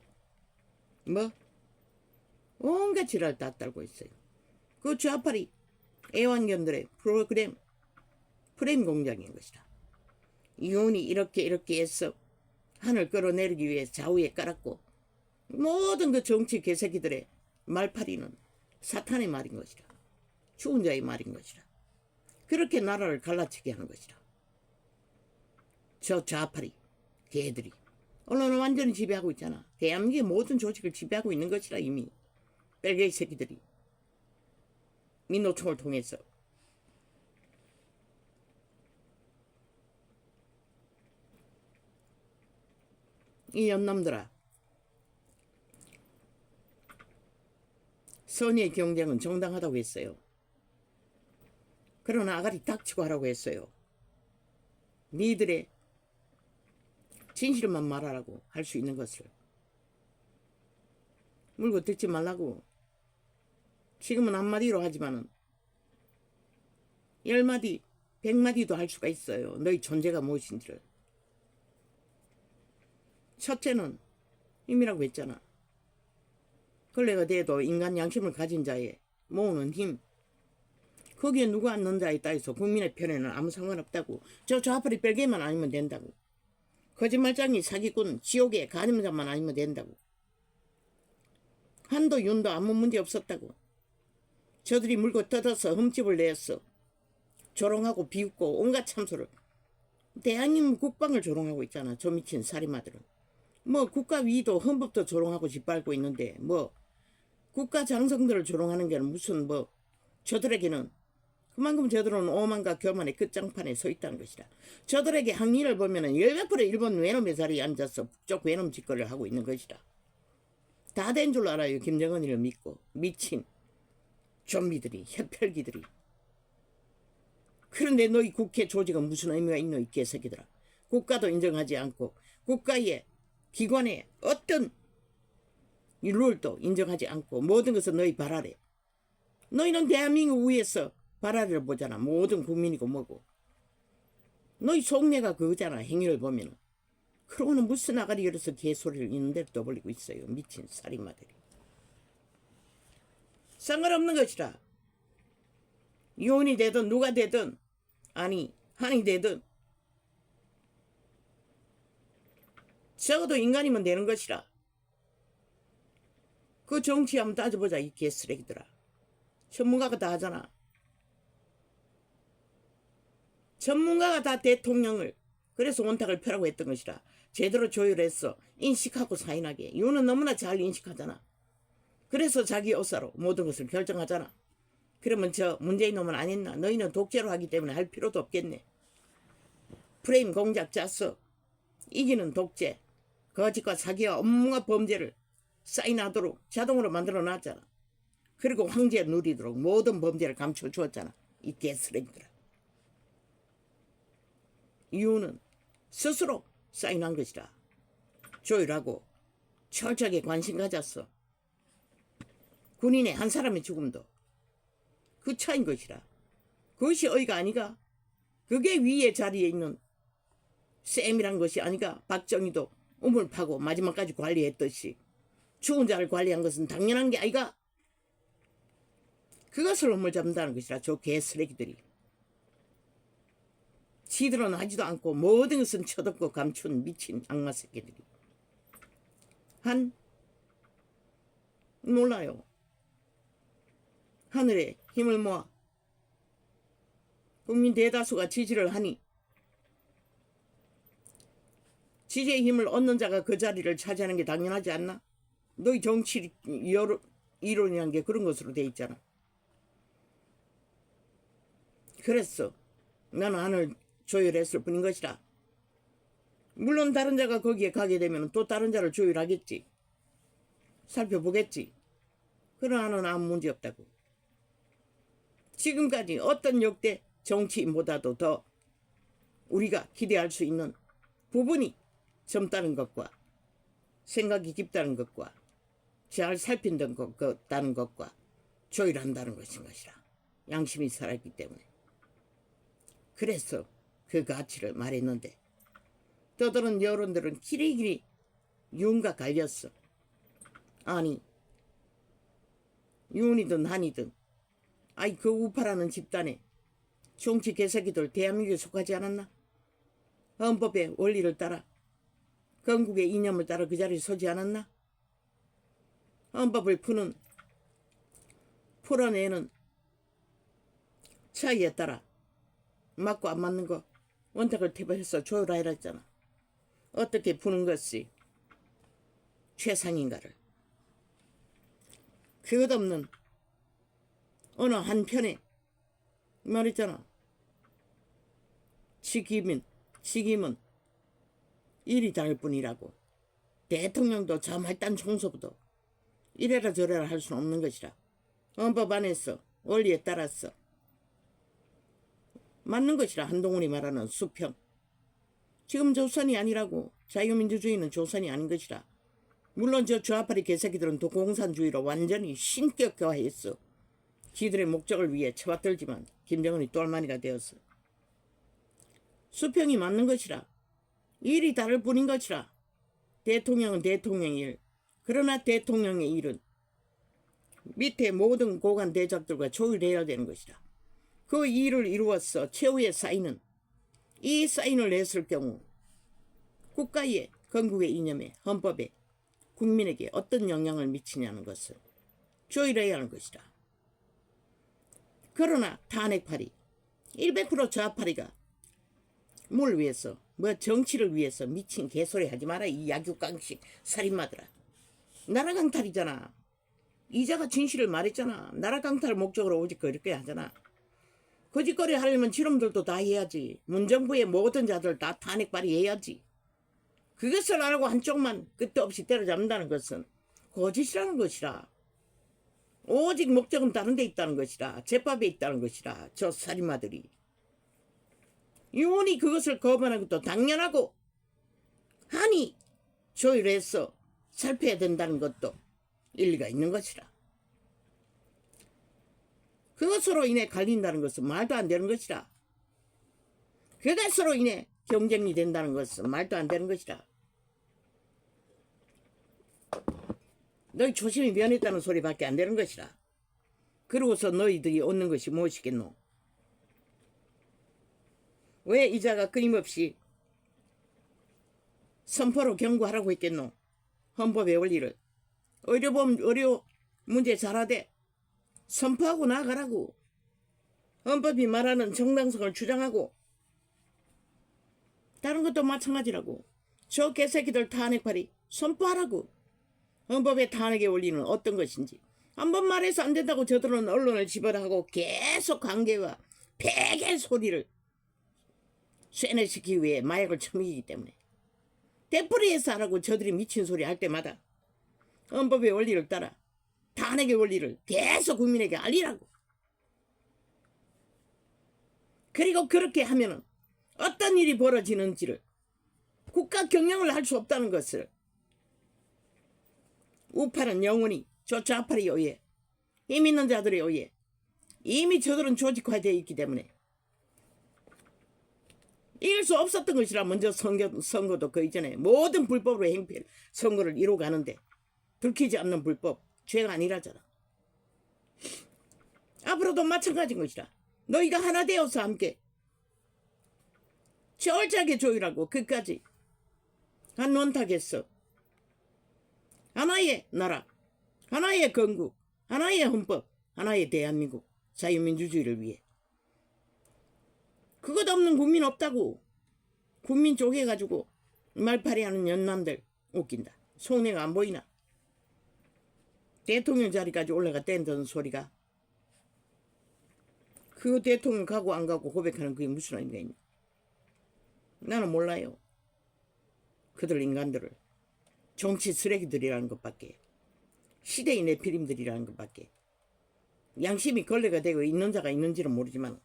뭐? 온갖 지랄 다 떨고 있어요. 그 좌파리 애완견들의 프레임 공장인 것이다. 이혼이 이렇게 해서 하늘 끌어내리기 위해 좌우에 깔았고 모든 그 정치 개새끼들의 말파리는 사탄의 말인 것이다. 죽은 자의 말인 것이다. 그렇게 나라를 갈라치게 하는 것이다. 저 좌파리 개들이 언론을 완전히 지배하고 있잖아. 대한민국의 모든 조직을 지배하고 있는 것이라. 이미 뺄개이 새끼들이 민노총을 통해서. 이 연놈들아, 선의의 경쟁은 정당하다고 했어요. 그러나 아가리 닥치고 하라고 했어요. 니들의 진실만 말하라고. 할 수 있는 것을 물고 듣지 말라고. 지금은 한마디로 하지만은 10마디 100마디도 할 수가 있어요. 너희 존재가 무엇인지를. 첫째는 힘이라고 했잖아. 근래가 돼도 인간 양심을 가진 자의 모으는 힘. 거기에 누가 앉는다에 따라서 국민의 편에는 아무 상관없다고. 저 좌파리 별개만 아니면 된다고. 거짓말장이 사기꾼 지옥의 가늠자만 아니면 된다고. 한도 윤도 아무 문제 없었다고. 저들이 물고 뜯어서 흠집을 내었어. 조롱하고 비웃고 온갖 참소를. 대한민국 국방을 조롱하고 있잖아. 저 미친 살인마들은. 뭐 국가 위도 헌법도 조롱하고 짓밟고 있는데 뭐 국가 장성들을 조롱하는 게 무슨 뭐 저들에게는 그만큼 저들은 오만과 교만의 끝장판에 서 있다는 것이다. 저들에게 항의를 보면은 100% 일본 외놈의 자리에 앉아서 북쪽 외놈 짓거리를 하고 있는 것이다. 다 된 줄 알아요. 김정은이를 믿고 미친 좀비들이 혈혈기들이. 그런데 너희 국회 조직은 무슨 의미가 있노 이 개새끼들아. 국가도 인정하지 않고 국가의 기관의 어떤 이 룰도 인정하지 않고 모든 것을 너희 발아래. 너희는 대한민국 위에서 발아래를 보잖아. 모든 국민이고 뭐고. 너희 속내가 그거잖아. 행위를 보면은. 그러고는 무슨 아가리 열어서 개소리를 있는 대로 떠벌리고 있어요. 미친 살인마들이. 상관없는 것이라. 이혼이 되든 누가 되든 아니 한이 되든 적어도 인간이면 되는 것이라. 그 정치 한번 따져보자 이 개쓰레기들아. 전문가가 다 하잖아. 전문가가 다 대통령을 그래서 온탁을 펴라고 했던 것이라. 제대로 조율했어. 인식하고 사인하게. 이거는 너무나 잘 인식하잖아. 그래서 자기 의사로 모든 것을 결정하잖아. 그러면 저 문재인 놈은 안 했나? 너희는 독재로 하기 때문에 할 필요도 없겠네. 프레임 공작 짰어. 이기는 독재. 거짓과 사기와 업무와 범죄를 사인하도록 자동으로 만들어 놨잖아. 그리고 황제 누리도록 모든 범죄를 감춰주었잖아. 이 개쓰레기들아. 이유는 스스로 사인한 것이다. 조율하고 철저하게 관심 가졌어. 군인의 한 사람의 죽음도 그 차인 것이라. 그것이 어이가 아니가. 그게 위의 자리에 있는 쌤이란 것이 아니가. 박정희도 우물 파고 마지막까지 관리했듯이 죽은 자를 관리한 것은 당연한 게 아이가. 그것을 우물 잡는다는 것이라. 저 개쓰레기들이. 지들은 하지도 않고 모든 것은 쳐덮고 감춘 미친 악마 새끼들이. 몰라요. 하늘에 힘을 모아 국민 대다수가 지지를 하니 지지의 힘을 얻는 자가 그 자리를 차지하는 게 당연하지 않나? 너희 정치 이론이란 게 그런 것으로 돼 있잖아. 그랬어. 나는 하늘 조율했을 뿐인 것이라. 물론 다른 자가 거기에 가게 되면 또 다른 자를 조율하겠지. 살펴보겠지. 그러나 나는 아무 문제 없다고. 지금까지 어떤 역대 정치인보다도 더 우리가 기대할 수 있는 부분이 젊다는 것과 생각이 깊다는 것과 잘 살핀다는 것과 조율한다는 것인 것이라. 양심이 살아있기 때문에. 그래서 그 가치를 말했는데 떠드는 여론들은 길이길이 윤과 갈렸어. 아니 윤이든 한이든 아이 그 우파라는 집단에 정치 개새끼들 대한민국에 속하지 않았나? 헌법의 원리를 따라 건국의 이념을 따라 그 자리에 서지 않았나? 헌법을 풀어내는 차이에 따라 맞고 안 맞는 거 원탁을 태보해서 조율하라 했잖아. 어떻게 푸는 것이 최상인가를. 그것없는 어느 한편에 말했잖아. 직임은 일이 다를 뿐이라고. 대통령도 저 말단 총서부도 이래라 저래라 할 수는 없는 것이라. 헌법 안에서 원리에 따라서 맞는 것이라. 한동훈이 말하는 수평. 지금 조선이 아니라고. 자유민주주의는 조선이 아닌 것이라. 물론 저 좌파리 개새끼들은 또 공산주의로 완전히 신격화했어. 지들의 목적을 위해 쳐받들지만 김정은이 똘마니가 되었어. 수평이 맞는 것이라. 일이 다를 뿐인 것이라. 대통령은 대통령의 일. 그러나 대통령의 일은 밑에 모든 고관 대작들과 조율해야 되는 것이라. 그 일을 이루어서 최후의 사인은 이 사인을 했을 경우 국가의 건국의 이념에 헌법에 국민에게 어떤 영향을 미치냐는 것을 조율해야 하는 것이다. 그러나 탄핵파리 100% 좌파리가 뭘 위해서 뭐 정치를 위해서 미친 개소리 하지 마라. 이 약육강식 살인마들아. 나라 강탈이잖아. 이자가 진실을 말했잖아. 나라 강탈을 목적으로 오직 그렇게 하잖아. 거짓거리 하려면 지놈들도 다 해야지. 문정부의 모든 자들 다 탄핵 발의해야지. 그것을 안 하고 한쪽만 끝없이 때려잡는다는 것은 거짓이라는 것이라. 오직 목적은 다른 데 있다는 것이라. 제법에 있다는 것이라. 저 살인마들이. 유언이 그것을 거부하는 것도 당연하고 하니 조율해서 살펴야 된다는 것도 일리가 있는 것이라. 그것으로 인해 갈린다는 것은 말도 안 되는 것이라. 그것으로 인해 경쟁이 된다는 것은 말도 안 되는 것이라. 너희 초심이 변했다는 소리밖에 안 되는 것이라. 그러고서 너희들이 얻는 것이 무엇이겠노? 왜 이자가 끊임없이 선포로 경고하라고 했겠노? 헌법의 원리를. 의료 문제 잘하되 선포하고 나가라고. 헌법이 말하는 정당성을 주장하고 다른 것도 마찬가지라고. 저 개새끼들 탄핵파리 선포하라고. 헌법의 탄핵의 원리는 어떤 것인지. 한번 말해서 안 된다고 저들은 언론을 집어하고 계속 관계와 베개 소리를 쇠뇌시키기 위해 마약을 처먹이기 때문에 되풀이해서 하라고 저들이 미친 소리 할 때마다 헌법의 원리를 따라 탄핵의 원리를 계속 국민에게 알리라고. 그리고 그렇게 하면은 어떤 일이 벌어지는지를 국가 경영을 할 수 없다는 것을 우파는 영원히 저 좌파에 의해 힘 있는 자들에 의해 이미 저들은 조직화되어 있기 때문에 이길 수 없었던 것이라. 먼저 선거도 그 이전에 모든 불법으로 행패 선거를 이루어가는데 들키지 않는 불법 죄가 아니라잖아. 앞으로도 마찬가지인 것이라. 너희가 하나 되어서 함께 철저하게 조율하고 끝까지 한 논탁에서 하나의 나라, 하나의 건국, 하나의 헌법, 하나의 대한민국 자유민주주의를 위해. 그것 없는 국민 없다고. 국민 쪼개가지고 말파리하는 연남들 웃긴다. 속내가 안 보이나? 대통령 자리까지 올라갔다는 소리가 그 대통령 가고 안 가고 고백하는 그게 무슨 의미가 있냐? 나는 몰라요. 그들 인간들을 정치 쓰레기들이라는 것밖에, 시대의 내피림들이라는 것밖에, 양심이 걸레가 되고 있는 자가 있는지는 모르지만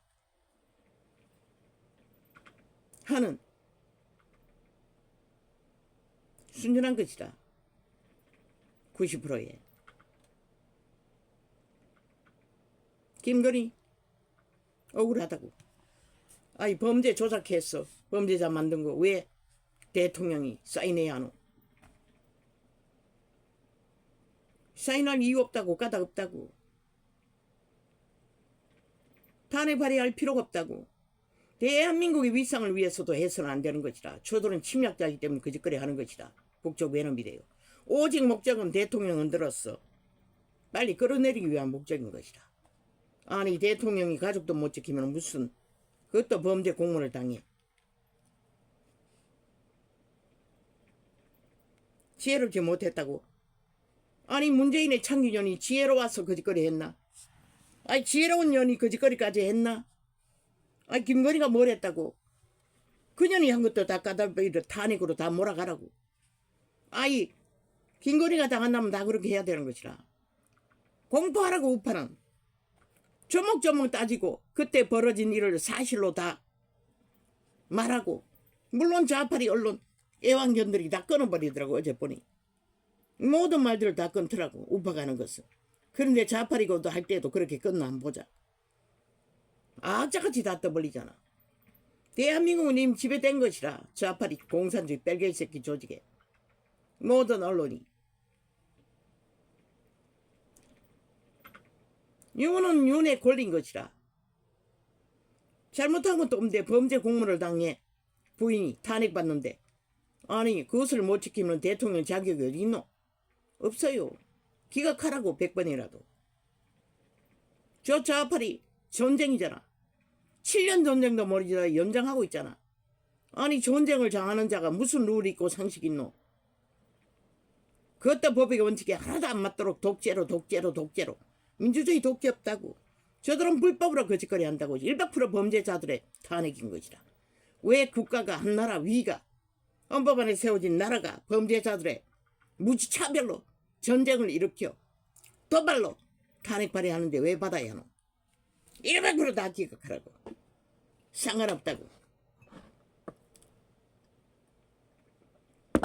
하는 순전한 것이다. 90%에. 김건희 억울하다고. 아이 범죄 조작했어. 범죄자 만든 거 왜 대통령이 사인해야 하노? 사인할 이유 없다고. 까닭 없다고. 탄핵 발의할 필요가 없다고. 대한민국의 위상을 위해서도 해서는 안 되는 것이라. 저들은 침략자이기 때문에 그짓거리 하는 것이라. 국적 외놈이 돼요. 오직 목적은 대통령은 들었어. 빨리 끌어내리기 위한 목적인 것이라. 아니 대통령이 가족도 못 지키면 무슨 그것도 범죄 공문을 당해. 지혜롭지 못했다고. 아니 문재인의 창기년이 지혜로워서 거짓거리 했나? 아니 지혜로운 년이 거짓거리까지 했나? 아니 김건희가 뭘 했다고? 그 년이 한 것도 다 까다로이를 탄핵으로 다 몰아가라고. 아이 김건희가 당한다면 다 그렇게 해야 되는 것이라. 공포하라고. 우파는 조목조목 따지고 그때 벌어진 일을 사실로 다 말하고. 물론 좌파리 언론 애완견들이 다 끊어버리더라고. 어제 보니 모든 말들을 다 끊더라고. 우파가 하는 것은. 그런데 좌파리고도 할 때도 그렇게 끊나 한번 보자. 악자같이 다 떠벌리잖아. 대한민국은 이미 지배된 것이라. 좌파리 공산주의 뺄개이 새끼 조직에 모든 언론이. 윤은 윤에 걸린 것이라. 잘못한 것도 없는데 범죄 공무를 당해 부인이 탄핵받는데 아니 그것을 못 지키면 대통령 자격이 어디 있노? 없어요. 기각하라고 100번이라도. 저 좌파리 전쟁이잖아. 7년 전쟁도 모르지 연장하고 있잖아. 아니 전쟁을 장하는 자가 무슨 룰이 있고 상식이 있노? 그것도 법의 원칙에 하나도 안 맞도록 독재로 민주주의 독재 없다고. 저들은 불법으로 거짓거리 한다고 100% 범죄자들의 탄핵인 것이라. 왜 국가가 한 나라 위가 헌법 안에 세워진 나라가 범죄자들의 무지차별로 전쟁을 일으켜 도발로 탄핵 발의하는데 왜 받아야 하노? 100%다 기각하라고. 상관없다고.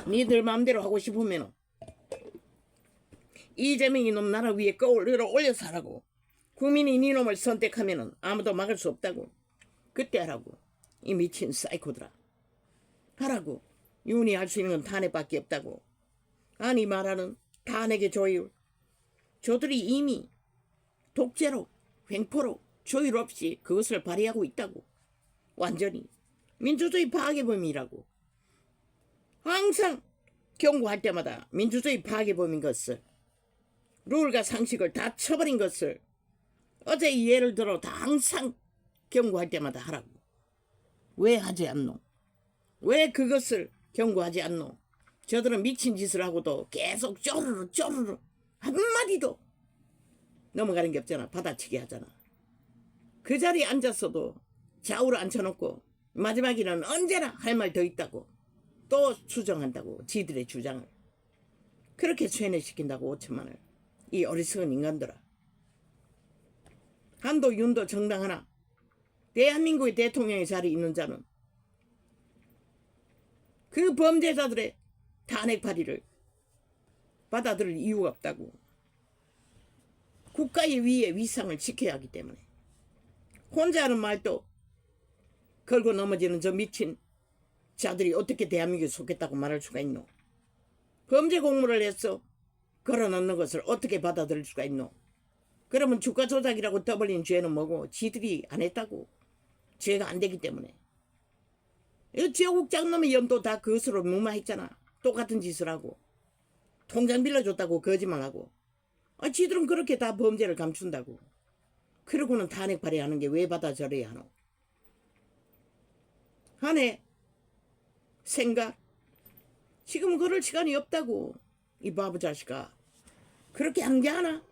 니들 마음대로 하고 싶으면 이재명 이놈 나라 위에 끌어올려서 하라고. 국민이 니놈을 선택하면 아무도 막을 수 없다고. 그때 하라고. 이 미친 사이코들아. 하라고. 윤이 할 수 있는 건 탄핵밖에 없다고. 아니 말하는 탄핵의 조율. 저들이 이미 독재로 횡포로 조율 없이 그것을 발휘하고 있다고. 완전히 민주주의 파괴범이라고. 항상 경고할 때마다 민주주의 파괴범인 것을, 룰과 상식을 다 쳐버린 것을 어제 이 예를 들어 다 항상 경고할 때마다 하라고. 왜 하지 않노? 왜 그것을 경고하지 않노? 저들은 미친 짓을 하고도 계속 쪼르르 한마디도 넘어가는 게 없잖아. 받아치기 하잖아. 그 자리에 앉았어도 좌우로 앉혀놓고 마지막에는 언제나 할 말 더 있다고 또 수정한다고. 지들의 주장을 그렇게 쇠뇌시킨다고. 5천만을. 이 어리석은 인간들아. 한도 윤도 정당 하나 대한민국의 대통령의 자리에 있는 자는 그 범죄자들의 탄핵 발의를 받아들일 이유가 없다고. 국가의 위에 위상을 지켜야 하기 때문에. 혼자 하는 말도 걸고 넘어지는 저 미친 자들이 어떻게 대한민국에 속했다고 말할 수가 있노? 범죄 공모를 해서 걸어놓는 것을 어떻게 받아들일 수가 있노? 그러면 주가 조작이라고 떠벌린 죄는 뭐고? 지들이 안 했다고. 죄가 안 되기 때문에. 이 지역국장 놈의 연도 다 그것으로 무마했잖아. 똑같은 짓을 하고. 통장 빌려줬다고 거짓말하고. 지들은 그렇게 다 범죄를 감춘다고. 그러고는 탄핵 발의하는 게 왜 받아들여야 하노? 하네 생각. 지금 그럴 시간이 없다고. 이 바보 자식아. 그렇게 한 게 하나?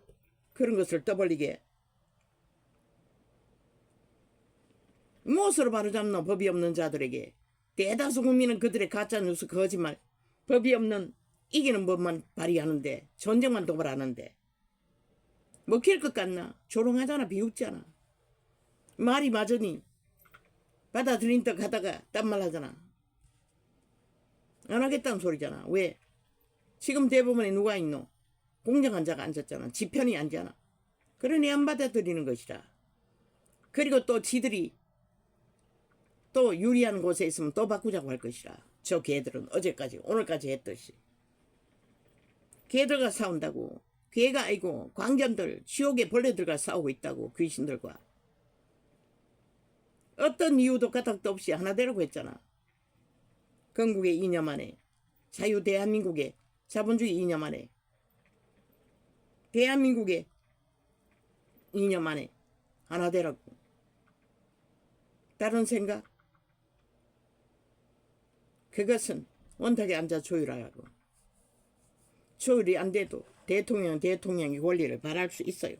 그런 것을 떠벌리게. 무엇으로 바로잡노? 법이 없는 자들에게. 대다수 국민은 그들의 가짜뉴스 거짓말, 법이 없는 이기는 법만 발휘하는데, 전쟁만 도발하는데 먹힐 것 같나? 조롱하잖아. 비웃잖아. 말이 맞으니 받아들인 척 하다가 딴 말 하잖아. 안 하겠다는 소리잖아. 왜? 지금 대법원에 누가 있노? 공정한 자가 앉았잖아. 지편이 앉잖아. 그러니 안 받아들이는 것이라. 그리고 또 지들이 또 유리한 곳에 있으면 또 바꾸자고 할 것이라. 저 개들은 어제까지 오늘까지 했듯이. 개들과 싸운다고. 개가 아니고 광견들, 지옥의 벌레들과 싸우고 있다고. 귀신들과. 어떤 이유도 까닭도 없이 하나 되라고 했잖아. 건국의 이념 안에, 자유 대한민국의 자본주의 이념 안에, 대한민국의 이념 안에 하나 되라고. 다른 생각? 그것은 원탁에 앉아 조율하라고. 조율이 안 돼도 대통령은 대통령의 권리를 발할 수 있어요.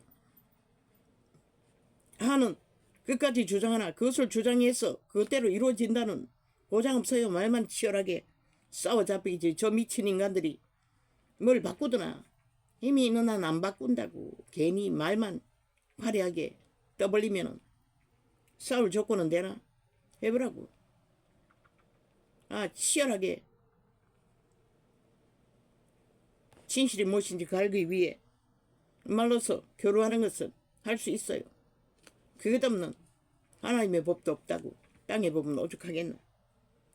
하는 끝까지 주장하나 그것을 주장해서 그것대로 이루어진다는 보장 없어요. 말만 치열하게 싸워잡히지. 저 미친 인간들이 뭘 바꾸더나. 이미 너는 안 바꾼다고. 괜히 말만 화려하게 떠벌리면은 싸울 조건은 되나? 해보라고. 치열하게 진실이 무엇인지 알기 위해 말로서 교류하는 것은 할 수 있어요. 그것 없는 하나님의 법도 없다고. 땅의 법은 오죽하겠나.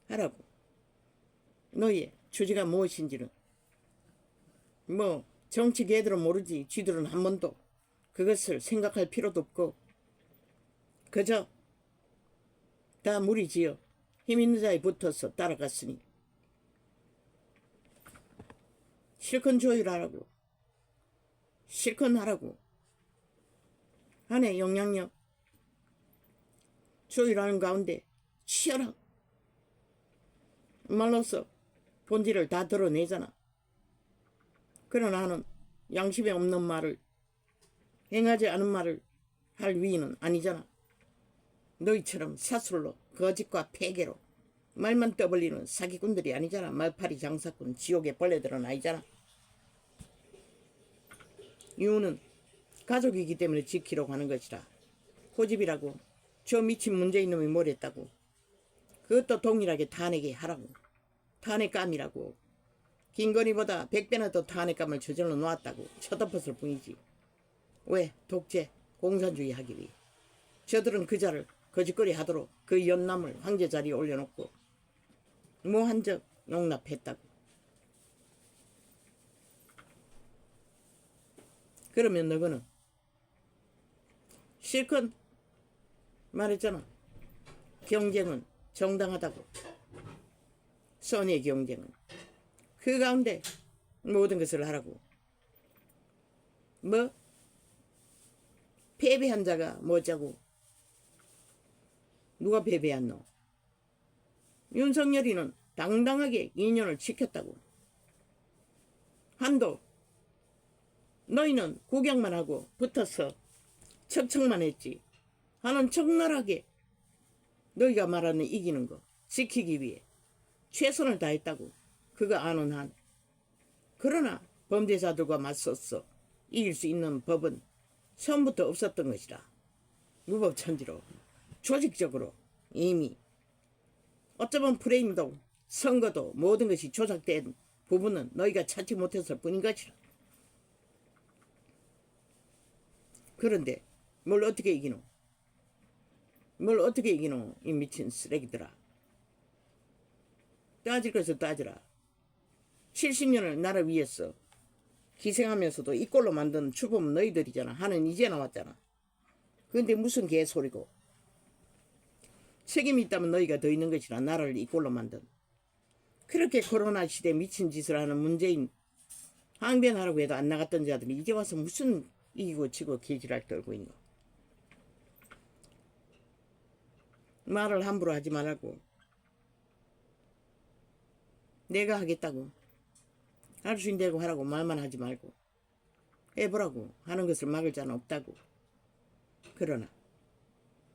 하라고. 너의 주제가 무엇인지는 뭐 정치 개들은 모르지. 쥐들은 한 번도 그것을 생각할 필요도 없고 그저 다 무리지어 힘 있는 자에 붙어서 따라갔으니 실컷 조율하라고, 실컷 하라고. 안에 영향력 조율하는 가운데 치열하고 말로써 본질을 다 드러내잖아. 그러나 나는 양심에 없는 말을, 행하지 않은 말을 할 위인은 아니잖아. 너희처럼 사술로 거짓과 폐계로 말만 떠벌리는 사기꾼들이 아니잖아. 말파리 장사꾼, 지옥의 벌레들은 아니잖아. 이유는 가족이기 때문에 지키려고 하는 것이라. 고집이라고 저 미친 문재인 놈이 뭘 했다고. 그것도 동일하게 탄핵에 하라고. 탄핵감이라고. 김건희보다 100배나 더 탄핵감을 저질러 놓았다고 쳐덮었을 뿐이지. 왜? 독재, 공산주의 하기 위해. 저들은 그자를 거짓거리 하도록 그 연남을 황제 자리에 올려놓고 무한적 용납했다고. 그러면 너거는 실컷 말했잖아. 경쟁은 정당하다고. 선의 경쟁은. 그 가운데 모든 것을 하라고. 뭐? 패배한 자가 뭐자고. 누가 패배했노? 윤석열이는 당당하게 2년을 지켰다고. 한도 너희는 구경만 하고 붙어서 척척만 했지. 하는 적나라하게 너희가 말하는 이기는 거 지키기 위해 최선을 다했다고. 그거 아는 한. 그러나 범죄자들과 맞서서 이길 수 있는 법은 처음부터 없었던 것이라. 무법천지로 조직적으로 이미 어쩌면 프레임도 선거도 모든 것이 조작된 부분은 너희가 찾지 못했을 뿐인 것이라. 그런데 뭘 어떻게 이기노? 뭘 어떻게 이기노? 이 미친 쓰레기들아. 따질 것을 따지라. 70년을 나를 위해서 희생하면서도 이 꼴로 만든 출범은 너희들이잖아. 하는 이제 나왔잖아. 그런데 무슨 개소리고. 책임이 있다면 너희가 더 있는 것이라. 나라를 이 꼴로 만든. 그렇게 코로나 시대 미친 짓을 하는 문재인 항변하라고 해도 안 나갔던 자들이 이제 와서 무슨 이기고 지고 개지랄 떨고 있노. 말을 함부로 하지 말라고. 내가 하겠다고. 할 수 있는 대로 하라고. 말만 하지 말고. 해보라고. 하는 것을 막을 자는 없다고. 그러나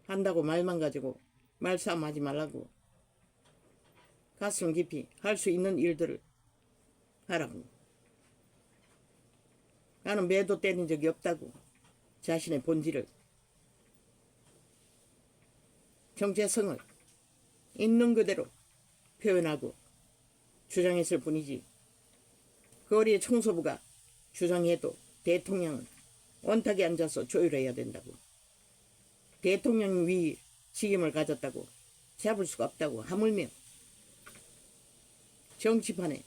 한다고 말만 가지고 말싸움 하지 말라고. 가슴 깊이 할 수 있는 일들을 하라고. 나는 매도 때린 적이 없다고. 자신의 본질을, 정체성을 있는 그대로 표현하고 주장했을 뿐이지. 거리의 청소부가 주장해도 대통령은 원탁에 앉아서 조율해야 된다고. 대통령 위 직임을 가졌다고 잡을 수가 없다고. 하물며 정치판에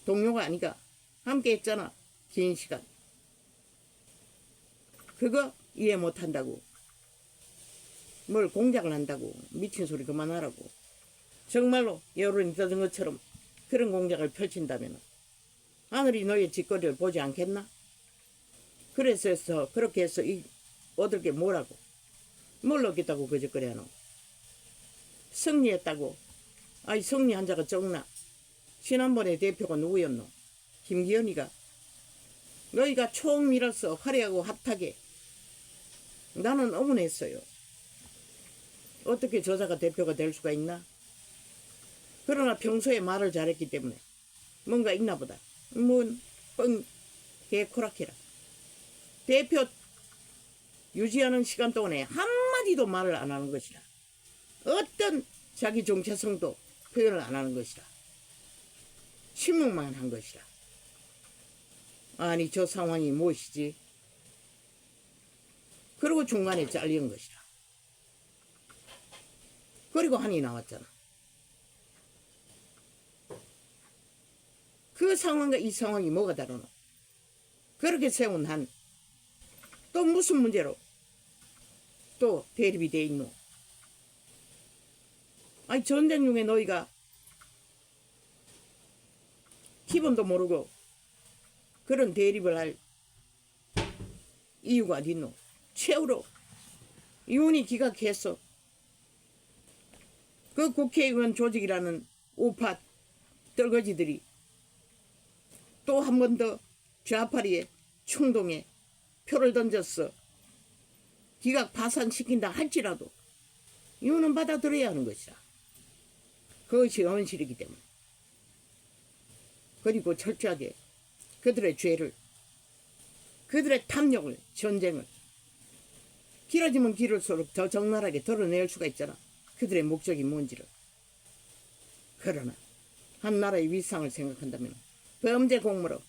동료가 아니가 함께 했잖아. 긴 시간. 그거 이해 못한다고. 뭘 공작을 한다고. 미친 소리 그만하라고. 정말로 여론이 떠든 것처럼 그런 공작을 펼친다면 하늘이 너의 짓거리를 보지 않겠나? 그래서 그렇게 해서 얻을 게 뭐라고. 뭘 얻겠다고 그 짓거리 하노. 승리했다고. 아이 승리한 자가 적나. 지난번에 대표가 누구였노? 김기현이가. 너희가 총 밀어서 화려하고 핫하게. 나는 억울했어요. 어떻게 저자가 대표가 될 수가 있나? 그러나 평소에 말을 잘했기 때문에 뭔가 있나 보다. 뻥 개코락해라. 대표 유지하는 시간 동안에 한마디도 말을 안 하는 것이라. 어떤 자기 정체성도 표현을 안 하는 것이라. 침묵만 한 것이라. 아니 저 상황이 무엇이지? 그리고 중간에 잘린 것이라. 그리고 한이 나왔잖아. 그 상황과 이 상황이 뭐가 다르노? 그렇게 세운 한 또 무슨 문제로 또 대립이 돼 있노? 아니 전쟁 중에 너희가 기본도 모르고 그런 대립을 할 이유가 어딨노? 최후로 이혼이 기각했어. 그 국회의원 조직이라는 우파 떨거지들이 또 한 번 더 좌파리에 충동에 표를 던졌어. 기각 파산시킨다 할지라도 이혼은 받아들여야 하는 것이다. 그것이 현실이기 때문에. 그리고 철저하게 그들의 죄를, 그들의 탐욕을, 전쟁을 길어지면 길을수록 더 적나라하게 드러낼 수가 있잖아. 그들의 목적이 뭔지를. 그러나 한 나라의 위상을 생각한다면 범죄 공모로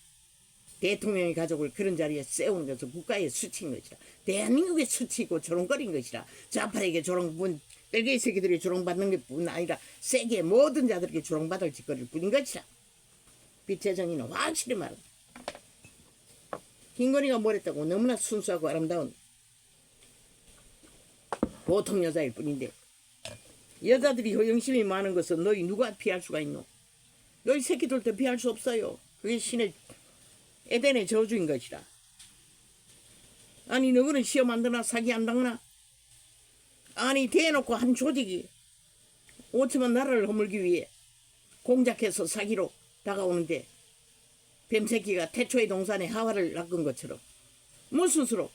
대통령의 가족을 그런 자리에 세우는 것은 국가의 수치인 것이라. 대한민국의 수치이고 조롱거리인 것이라. 좌파에게 조롱뿐, 뺄개이 새끼들이 조롱받는 것뿐 아니라 세계 모든 자들에게 조롱받을 짓거릴 뿐인 것이라. 빛의 정의는 확실히 말한다. 김건희가 뭐랬다고? 너무나 순수하고 아름다운 보통 여자일 뿐인데 여자들이 허영심이 많은 것은 너희 누가 피할 수가 있노? 너희 새끼들도 피할 수 없어요. 그게 신의 에덴의 저주인 것이라. 아니 너희는 시험 안 드나? 사기 안 당나? 아니 대놓고 한 조직이 5천만 나라를 허물기 위해 공작해서 사기로 다가오는데 뱀새끼가 태초의 동산에 하와를 낚은 것처럼 무슨 수로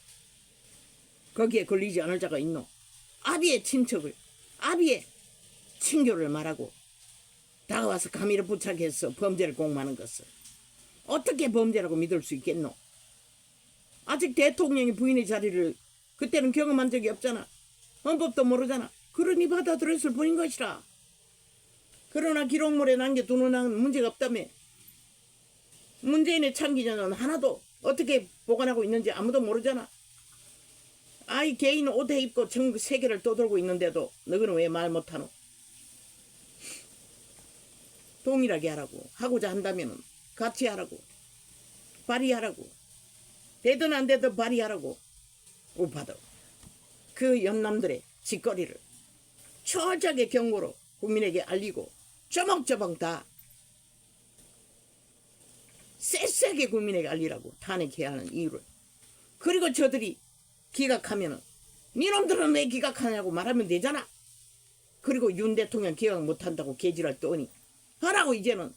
거기에 걸리지 않을 자가 있노? 아비의 친척을, 아비의 친교를 말하고 다가와서 감히를 부착해서 범죄를 공모하는 것을 어떻게 범죄라고 믿을 수 있겠노? 아직 대통령이 부인의 자리를 그때는 경험한 적이 없잖아. 헌법도 모르잖아. 그러니 받아들였을 뿐인 것이라. 그러나 기록물에 남겨두는 한 문제가 없다며. 문재인의 참기자는 하나도 어떻게 보관하고 있는지 아무도 모르잖아. 아이 개인 옷에 입고 전국 세계를 떠돌고 있는데도 너희는 왜 말 못하노? 동일하게 하라고. 하고자 한다면 같이 하라고. 발의하라고. 되든 안 되든 발의하라고. 우파도 그 연남들의 짓거리를 철저하게 경고로 국민에게 알리고 조목조목 다 쎄쎄하게 국민에게 알리라고. 탄핵해야 하는 이유를. 그리고 저들이 기각하면은 니놈들은 왜 기각하냐고 말하면 되잖아. 그리고 윤 대통령 기각 못한다고 개지랄 떠니 하라고. 이제는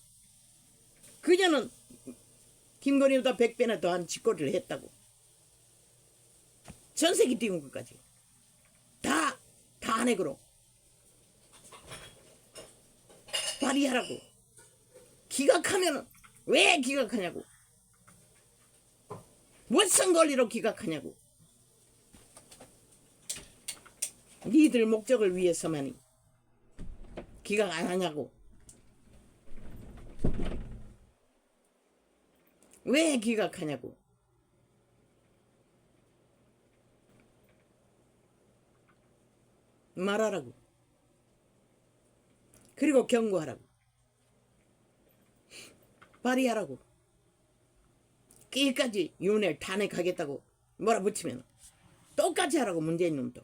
그녀는 김건희보다 100배나 더한 짓거리를 했다고. 전세기 띄운 것까지 다 탄핵으로 발의하라고. 기각하면은 왜 기각하냐고. 무슨 권리로 기각하냐고. 니들 목적을 위해서만이 기각 안 하냐고. 왜 기각하냐고. 말하라고. 그리고 경고하라고. 발의하라고. 끝까지 윤회를 탄핵하겠다고 몰아붙이면 똑같이 하라고. 문재인 놈도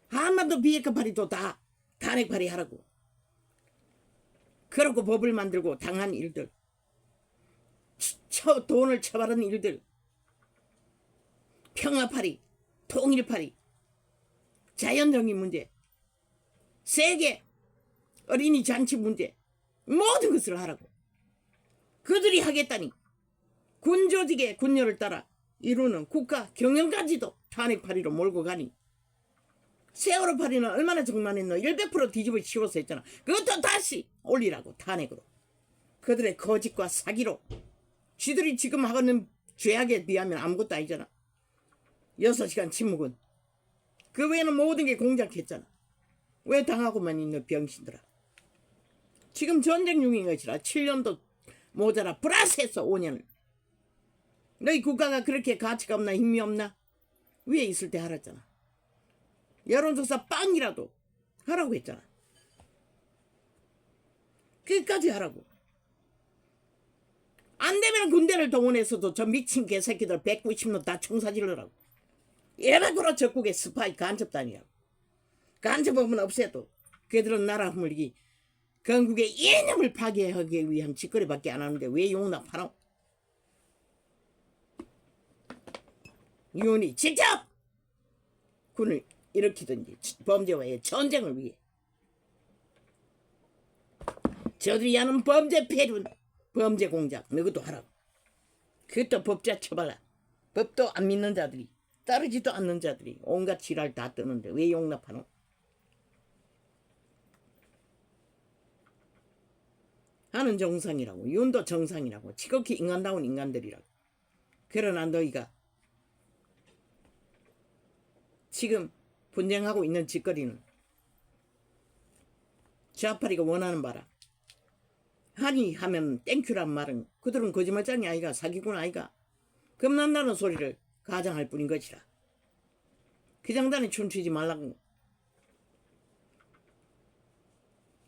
한반도 비핵화 발의도 다 탄핵 발의하라고. 그러고 법을 만들고 당한 일들, 돈을 처벌한 일들, 평화파리, 통일파리, 자연정의 문제, 세계 어린이 잔치 문제, 모든 것을 하라고. 그들이 하겠다니 군조직의 군요를 따라 이루는 국가 경영까지도 탄핵파리로 몰고 가니 세월호 파리는 얼마나 정만했노. 100% 뒤집어 씌워서 했잖아. 그것도 다시 올리라고. 탄핵으로. 그들의 거짓과 사기로. 쥐들이 지금 하고는 죄악에 비하면 아무것도 아니잖아. 6시간 침묵은 그 외에는 모든 게 공작했잖아. 왜 당하고만 있는 병신들아. 지금 전쟁 중인 것이라 7년도 모자라 플러스해서 5년을. 너희 국가가 그렇게 가치가 없나 힘이 없나? 위에 있을 때 하랬잖아. 여론조사 빵이라도 하라고 했잖아. 끝까지 하라고. 안 되면 군대를 동원해서도 저 미친 개새끼들 190명 다 청사질러라고. 100% 적국의 스파이 간첩단이라고. 간첩범은 없애도 그들은 나라 허물기 건국의 이념을 파괴하기 위한 짓거리밖에 안 하는데 왜 용납하노? 유언이 직접 군을 일으키든지 범죄와의 전쟁을 위해 저들이 하는 범죄 패륜 범죄 공작 너희도 하라고. 그것도 법자 처벌라. 법도 안 믿는 자들이 따르지도 않는 자들이 온갖 지랄 다 뜨는데 왜 용납하노? 하는 정상이라고 윤도 정상이라고 지극히 인간다운 인간들이라고. 그러나 너희가 지금 분쟁하고 있는 짓거리는 좌파리가 원하는 바라. 하니 하면 땡큐란 말은 그들은 거짓말장이 아이가 사기꾼 아이가 겁난다는 소리를 가장할 뿐인 것이라. 그 장단에 춤추지 말라고.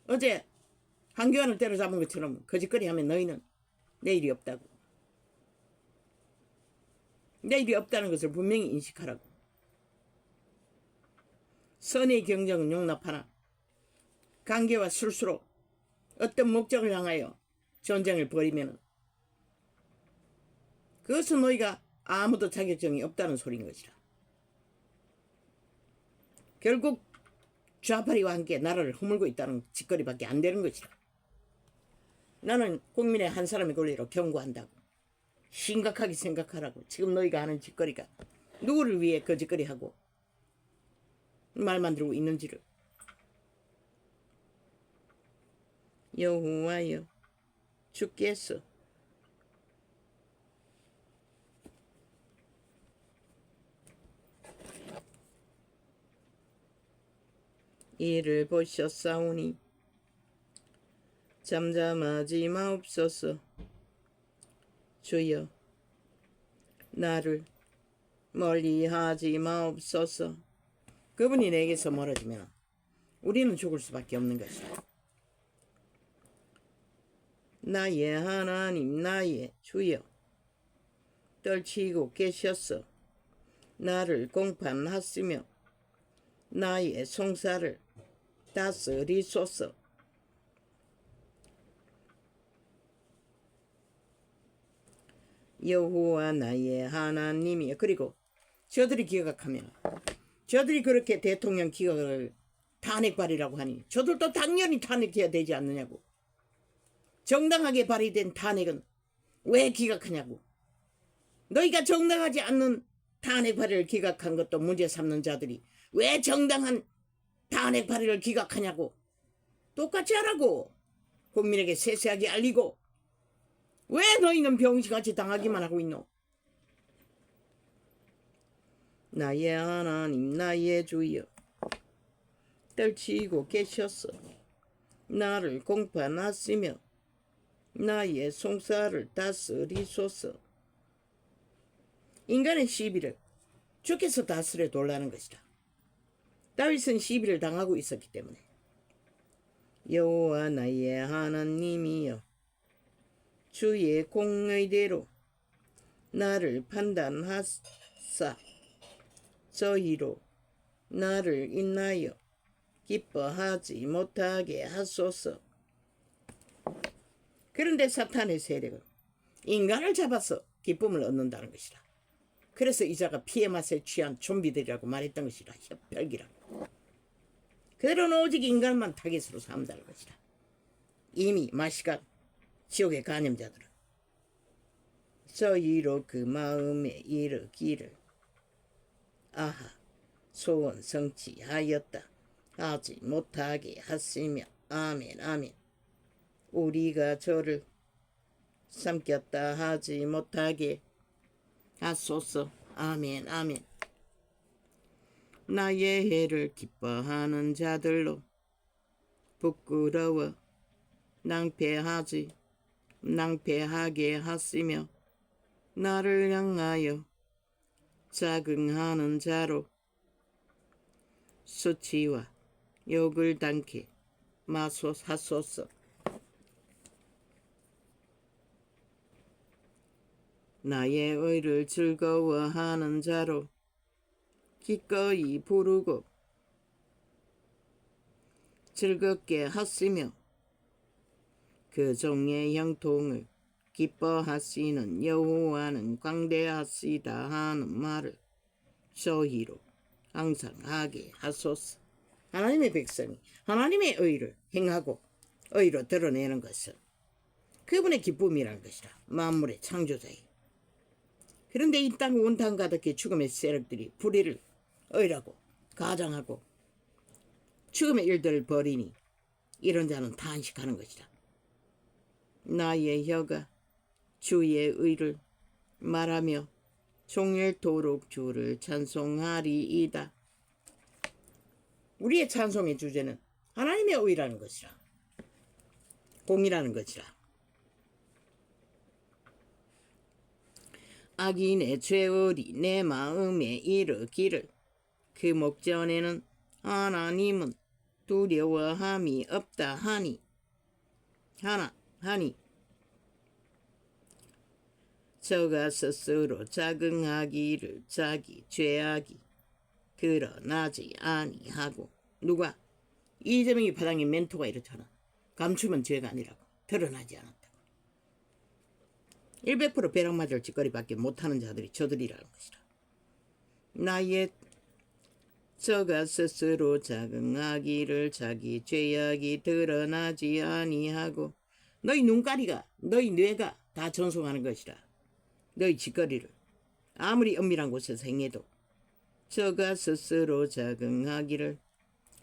어제 한교안을 때려잡은 것처럼 거짓거리 하면 너희는 내일이 없다고. 내일이 없다는 것을 분명히 인식하라고. 선의 경쟁은 용납하나 관계와 술수로 어떤 목적을 향하여 전쟁을 벌이면 그것은 너희가 아무도 자격증이 없다는 소리인 것이라. 결국 좌파리와 함께 나라를 허물고 있다는 짓거리밖에 안 되는 것이라. 나는 국민의 한 사람의 권리로 경고한다고. 심각하게 생각하라고. 지금 너희가 하는 짓거리가 누구를 위해 그 짓거리하고 말만 들고 있는지를. 여호와여 주께서 이를 보셨사오니 잠잠하지 마옵소서. 주여 나를 멀리하지 마옵소서. 그분이 내게서 멀어지면 우리는 죽을 수밖에 없는 것이다. 나의 하나님 나의 주여 떨치고 계셨어. 나를 공판하시며 나의 송사를 다스리소서. 여호와 나의 하나님이여. 그리고 저들이 기각하면 저들이 그렇게 대통령 기각을 탄핵 발의라고 하니 저들도 당연히 탄핵해야 되지 않느냐고. 정당하게 발의된 탄핵은 왜 기각하냐고. 너희가 정당하지 않는 탄핵 발의를 기각한 것도 문제 삼는 자들이 왜 정당한 탄핵 발의를 기각하냐고. 똑같이 하라고. 국민에게 세세하게 알리고. 왜 너희는 병신같이 당하기만 하고 있노? 나의 하나님 나의 주여 떨치고 계셨어. 나를 공판하시며 나의 송사를 다스리소서. 인간의 시비를 주께서 다스려 돌라는 것이다. 다윗은 시비를 당하고 있었기 때문에. 여호와 나의 하나님이여 주의 공의대로 나를 판단하사 저희로 나를 인하여 기뻐하지 못하게 하소서. 그런데 사탄의 세력은 인간을 잡아서 기쁨을 얻는다는 것이다. 그래서 이자가 피의 맛에 취한 좀비들이라고 말했던 것이다. 협별기라고. 그들은 오직 인간만 타겟으로 삼다는 것이다. 이미 마시간 지옥의 간염자들은 저희로 그 마음에 이르기를 아하 소원 성취하였다 하지 못하게 하시며 아멘 아멘. 우리가 저를 삼켰다 하지 못하게 하소서. 아멘 아멘. 나의 해를 기뻐하는 자들로 부끄러워 낭패하게 하시며 나를 향하여 자긍하는 자로 수치와 욕을 당케 마소하소서. 나의 의를 즐거워하는 자로 기꺼이 부르고 즐겁게 하시며 그 종의 형통을 기뻐하시는 여호와는 광대하시다 하는 말을 소희로 항상 하게 하소서. 하나님의 백성이 하나님의 의를 행하고 의로 드러내는 것은 그분의 기쁨이라는 것이라. 만물의 창조자이. 그런데 이 땅 온탕 가득히 죽음의 세력들이 불의를 의라고 가장하고 죽음의 일들을 벌이니 이런 자는 탄식하는 것이다. 나의 혀가 주의 의를 말하며 종일토록 주를 찬송하리이다. 우리의 찬송의 주제는 하나님의 의라는 것이라. 공이라는 것이라. 악인의 죄월이 내 마음에 이르기를 그 목전에는 하나님은 두려워함이 없다 하니 저가 스스로 자긍하기를 자기 죄악이 드러나지 아니하고. 누가? 이재명이 파당인 멘토가 이렇잖아. 감추면 죄가 아니라고. 드러나지 않았다고. 100% 벼락 맞을 짓거리밖에 못하는 자들이 저들이라는 것이라. 나의 저가 스스로 자긍하기를 자기 죄악이 드러나지 아니하고. 너희 눈가리가 너희 뇌가 다 전송하는 것이라. 너희 짓거리를 아무리 은밀한 곳에서 행해도 저가 스스로 자긍하기를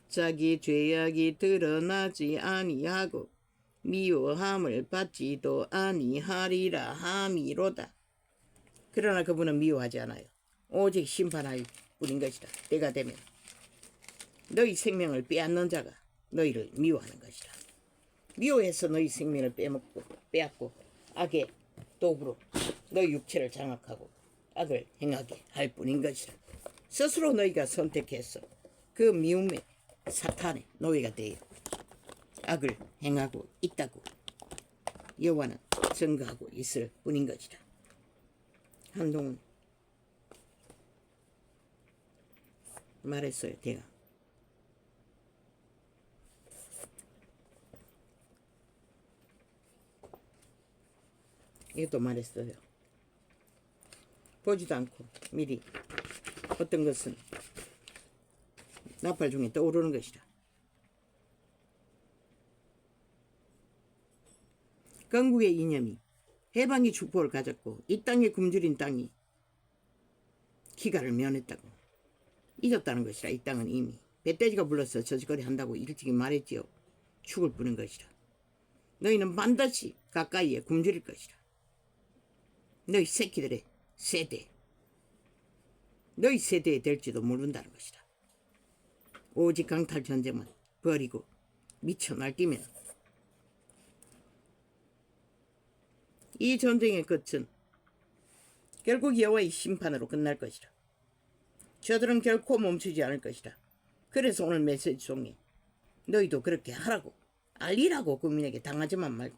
자기 죄악이 드러나지 아니하고 미워함을 받지도 아니하리라 함이로다. 그러나 그분은 미워하지 않아요. 오직 심판할 뿐인 것이다. 때가 되면 너희 생명을 빼앗는 자가 너희를 미워하는 것이다. 미워해서 너희 생명을 빼앗고 악의 도구로 너희 육체를 장악하고 악을 행하게 할 뿐인 것이다. 스스로 너희가 선택해서 그 미움의 사탄의 노예가 되어 악을 행하고 있다고 여호와는 증거하고 있을 뿐인 것이다. 한동훈 말했어요. 제가 이것도 말했어요. 보지도 않고 미리 어떤 것은 나팔 중에 떠오르는 것이다. 건국의 이념이 해방의 축복을 가졌고 이 땅에 굶주린 땅이 기가를 면했다고 잊었다는 것이라. 이 땅은 이미 배돼지가 불러서 저지거리 한다고 일찍이 말했지요. 죽을 뿐인 것이라. 너희는 반드시 가까이에 굶주릴 것이라. 너희 새끼들의 세대, 너희 세대에 될지도 모른다는 것이다. 오직 강탈 전쟁만 버리고 미쳐 날뛰면 이 전쟁의 끝은 결국 여호와의 심판으로 끝날 것이다. 저들은 결코 멈추지 않을 것이다. 그래서 오늘 메시지 중에 너희도 그렇게 하라고 알리라고 국민에게 당하지만 말고.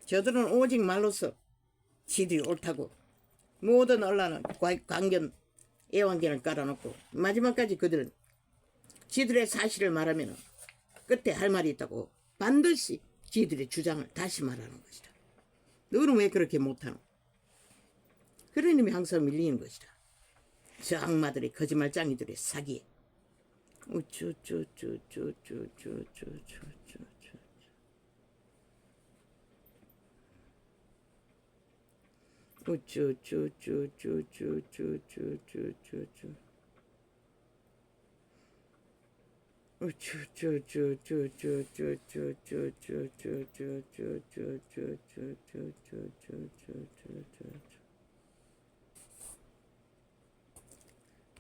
저들은 오직 말로써 지들이 옳다고 모든 언론은 관견 애완견을 깔아놓고 마지막까지 그들은 지들의 사실을 말하면 끝에 할 말이 있다고 반드시 지들의 주장을 다시 말하는 것이다. 너는 왜 그렇게 못하노? 그런 놈이 항상 밀리는 것이다. 저 악마들의 거짓말장이들의 사기에.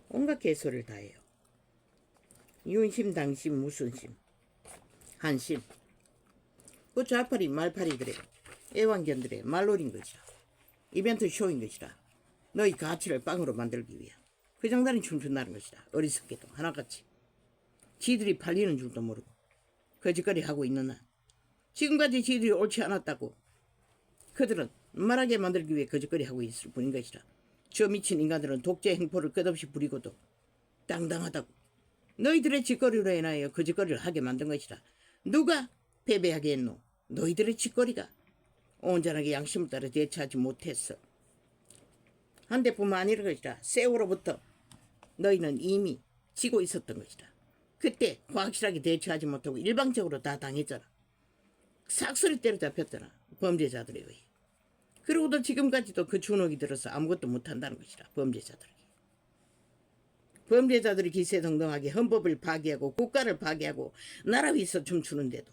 온갖 개소리를 다 해요. 윤심, 당심, 무순심, 한심. 그 좌파리, 말파리들의 애완견들의 말놀인 것이라. 이벤트 쇼인 것이라. 너희 가치를 빵으로 만들기 위해 그 장단이 춤춘다는 것이다. 어리석게도 하나같이 지들이 팔리는 줄도 모르고 거짓거리 하고 있는 한 지금까지 지들이 옳지 않았다고 그들은 말하게 만들기 위해 거짓거리 하고 있을 뿐인 것이라. 저 미친 인간들은 독재 행포를 끝없이 부리고도 당당하다고 너희들의 짓거리로 인하여 그 짓거리를 하게 만든 것이라. 누가 패배하게 했노? 너희들의 짓거리가 온전하게 양심을 따라 대처하지 못했어. 한대뿐만 아니라 것이라. 세월호부터 너희는 이미 지고 있었던 것이다. 그때 확실하게 대처하지 못하고 일방적으로 다 당했잖아. 싹소리 때려잡혔잖아. 범죄자들에 의해. 그러고도 지금까지도 그 주눅이 들어서 아무것도 못한다는 것이라. 범죄자들이 기세등등하게 헌법을 파괴하고 국가를 파괴하고 나라 위에서 춤추는데도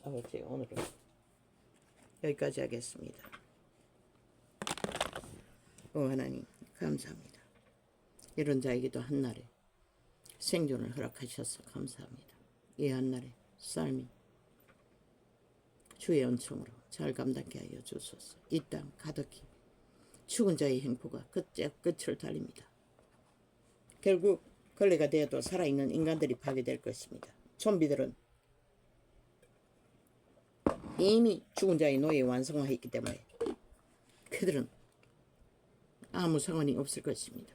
아버지, 오늘은 여기까지 하겠습니다. 하나님 감사합니다. 이런 자에게도 한날에 생존을 허락하셔서 감사합니다. 이 한날에 삶이 주의 은총으로 잘 감당케 하여 주소서. 이 땅 가득히 죽은 자의 행포가 끝을 달립니다. 결국 걸레가 되어도 살아있는 인간들이 파괴될 것입니다. 좀비들은 이미 죽은 자의 노예에 완성화했기 때문에 그들은 아무 상관이 없을 것입니다.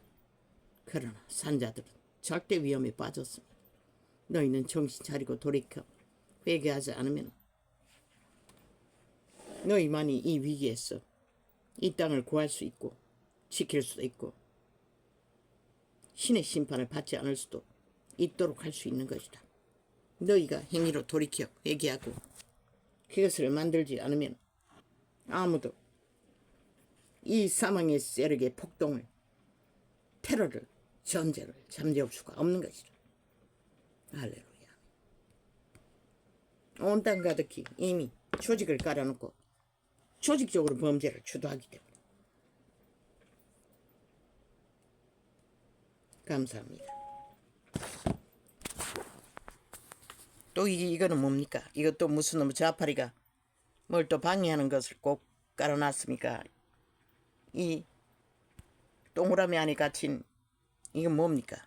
그러나 산자들은 절대 위험에 빠졌습니다. 너희는 정신 차리고 돌이켜 회개하지 않으면 너희만이 이 위기에서 이 땅을 구할 수 있고 지킬 수도 있고 신의 심판을 받지 않을 수도 있도록 할 수 있는 것이다. 너희가 행위로 돌이켜 회개하고 그것을 만들지 않으면 아무도 이 사망의 세력의 폭동을, 테러를, 전쟁을 잠재울 수가 없는 것이다. 할렐루야. 온 땅 가득히 이미 조직을 깔아놓고 조직적으로 범죄를 주도하기 때문에 감사합니다. 또 이거는 뭡니까? 이것도 무슨 놈의 좌파리가 뭘 또 방해하는 것을 꼭 깔아놨습니까? 이 동그라미 안에 갇힌 이건 뭡니까?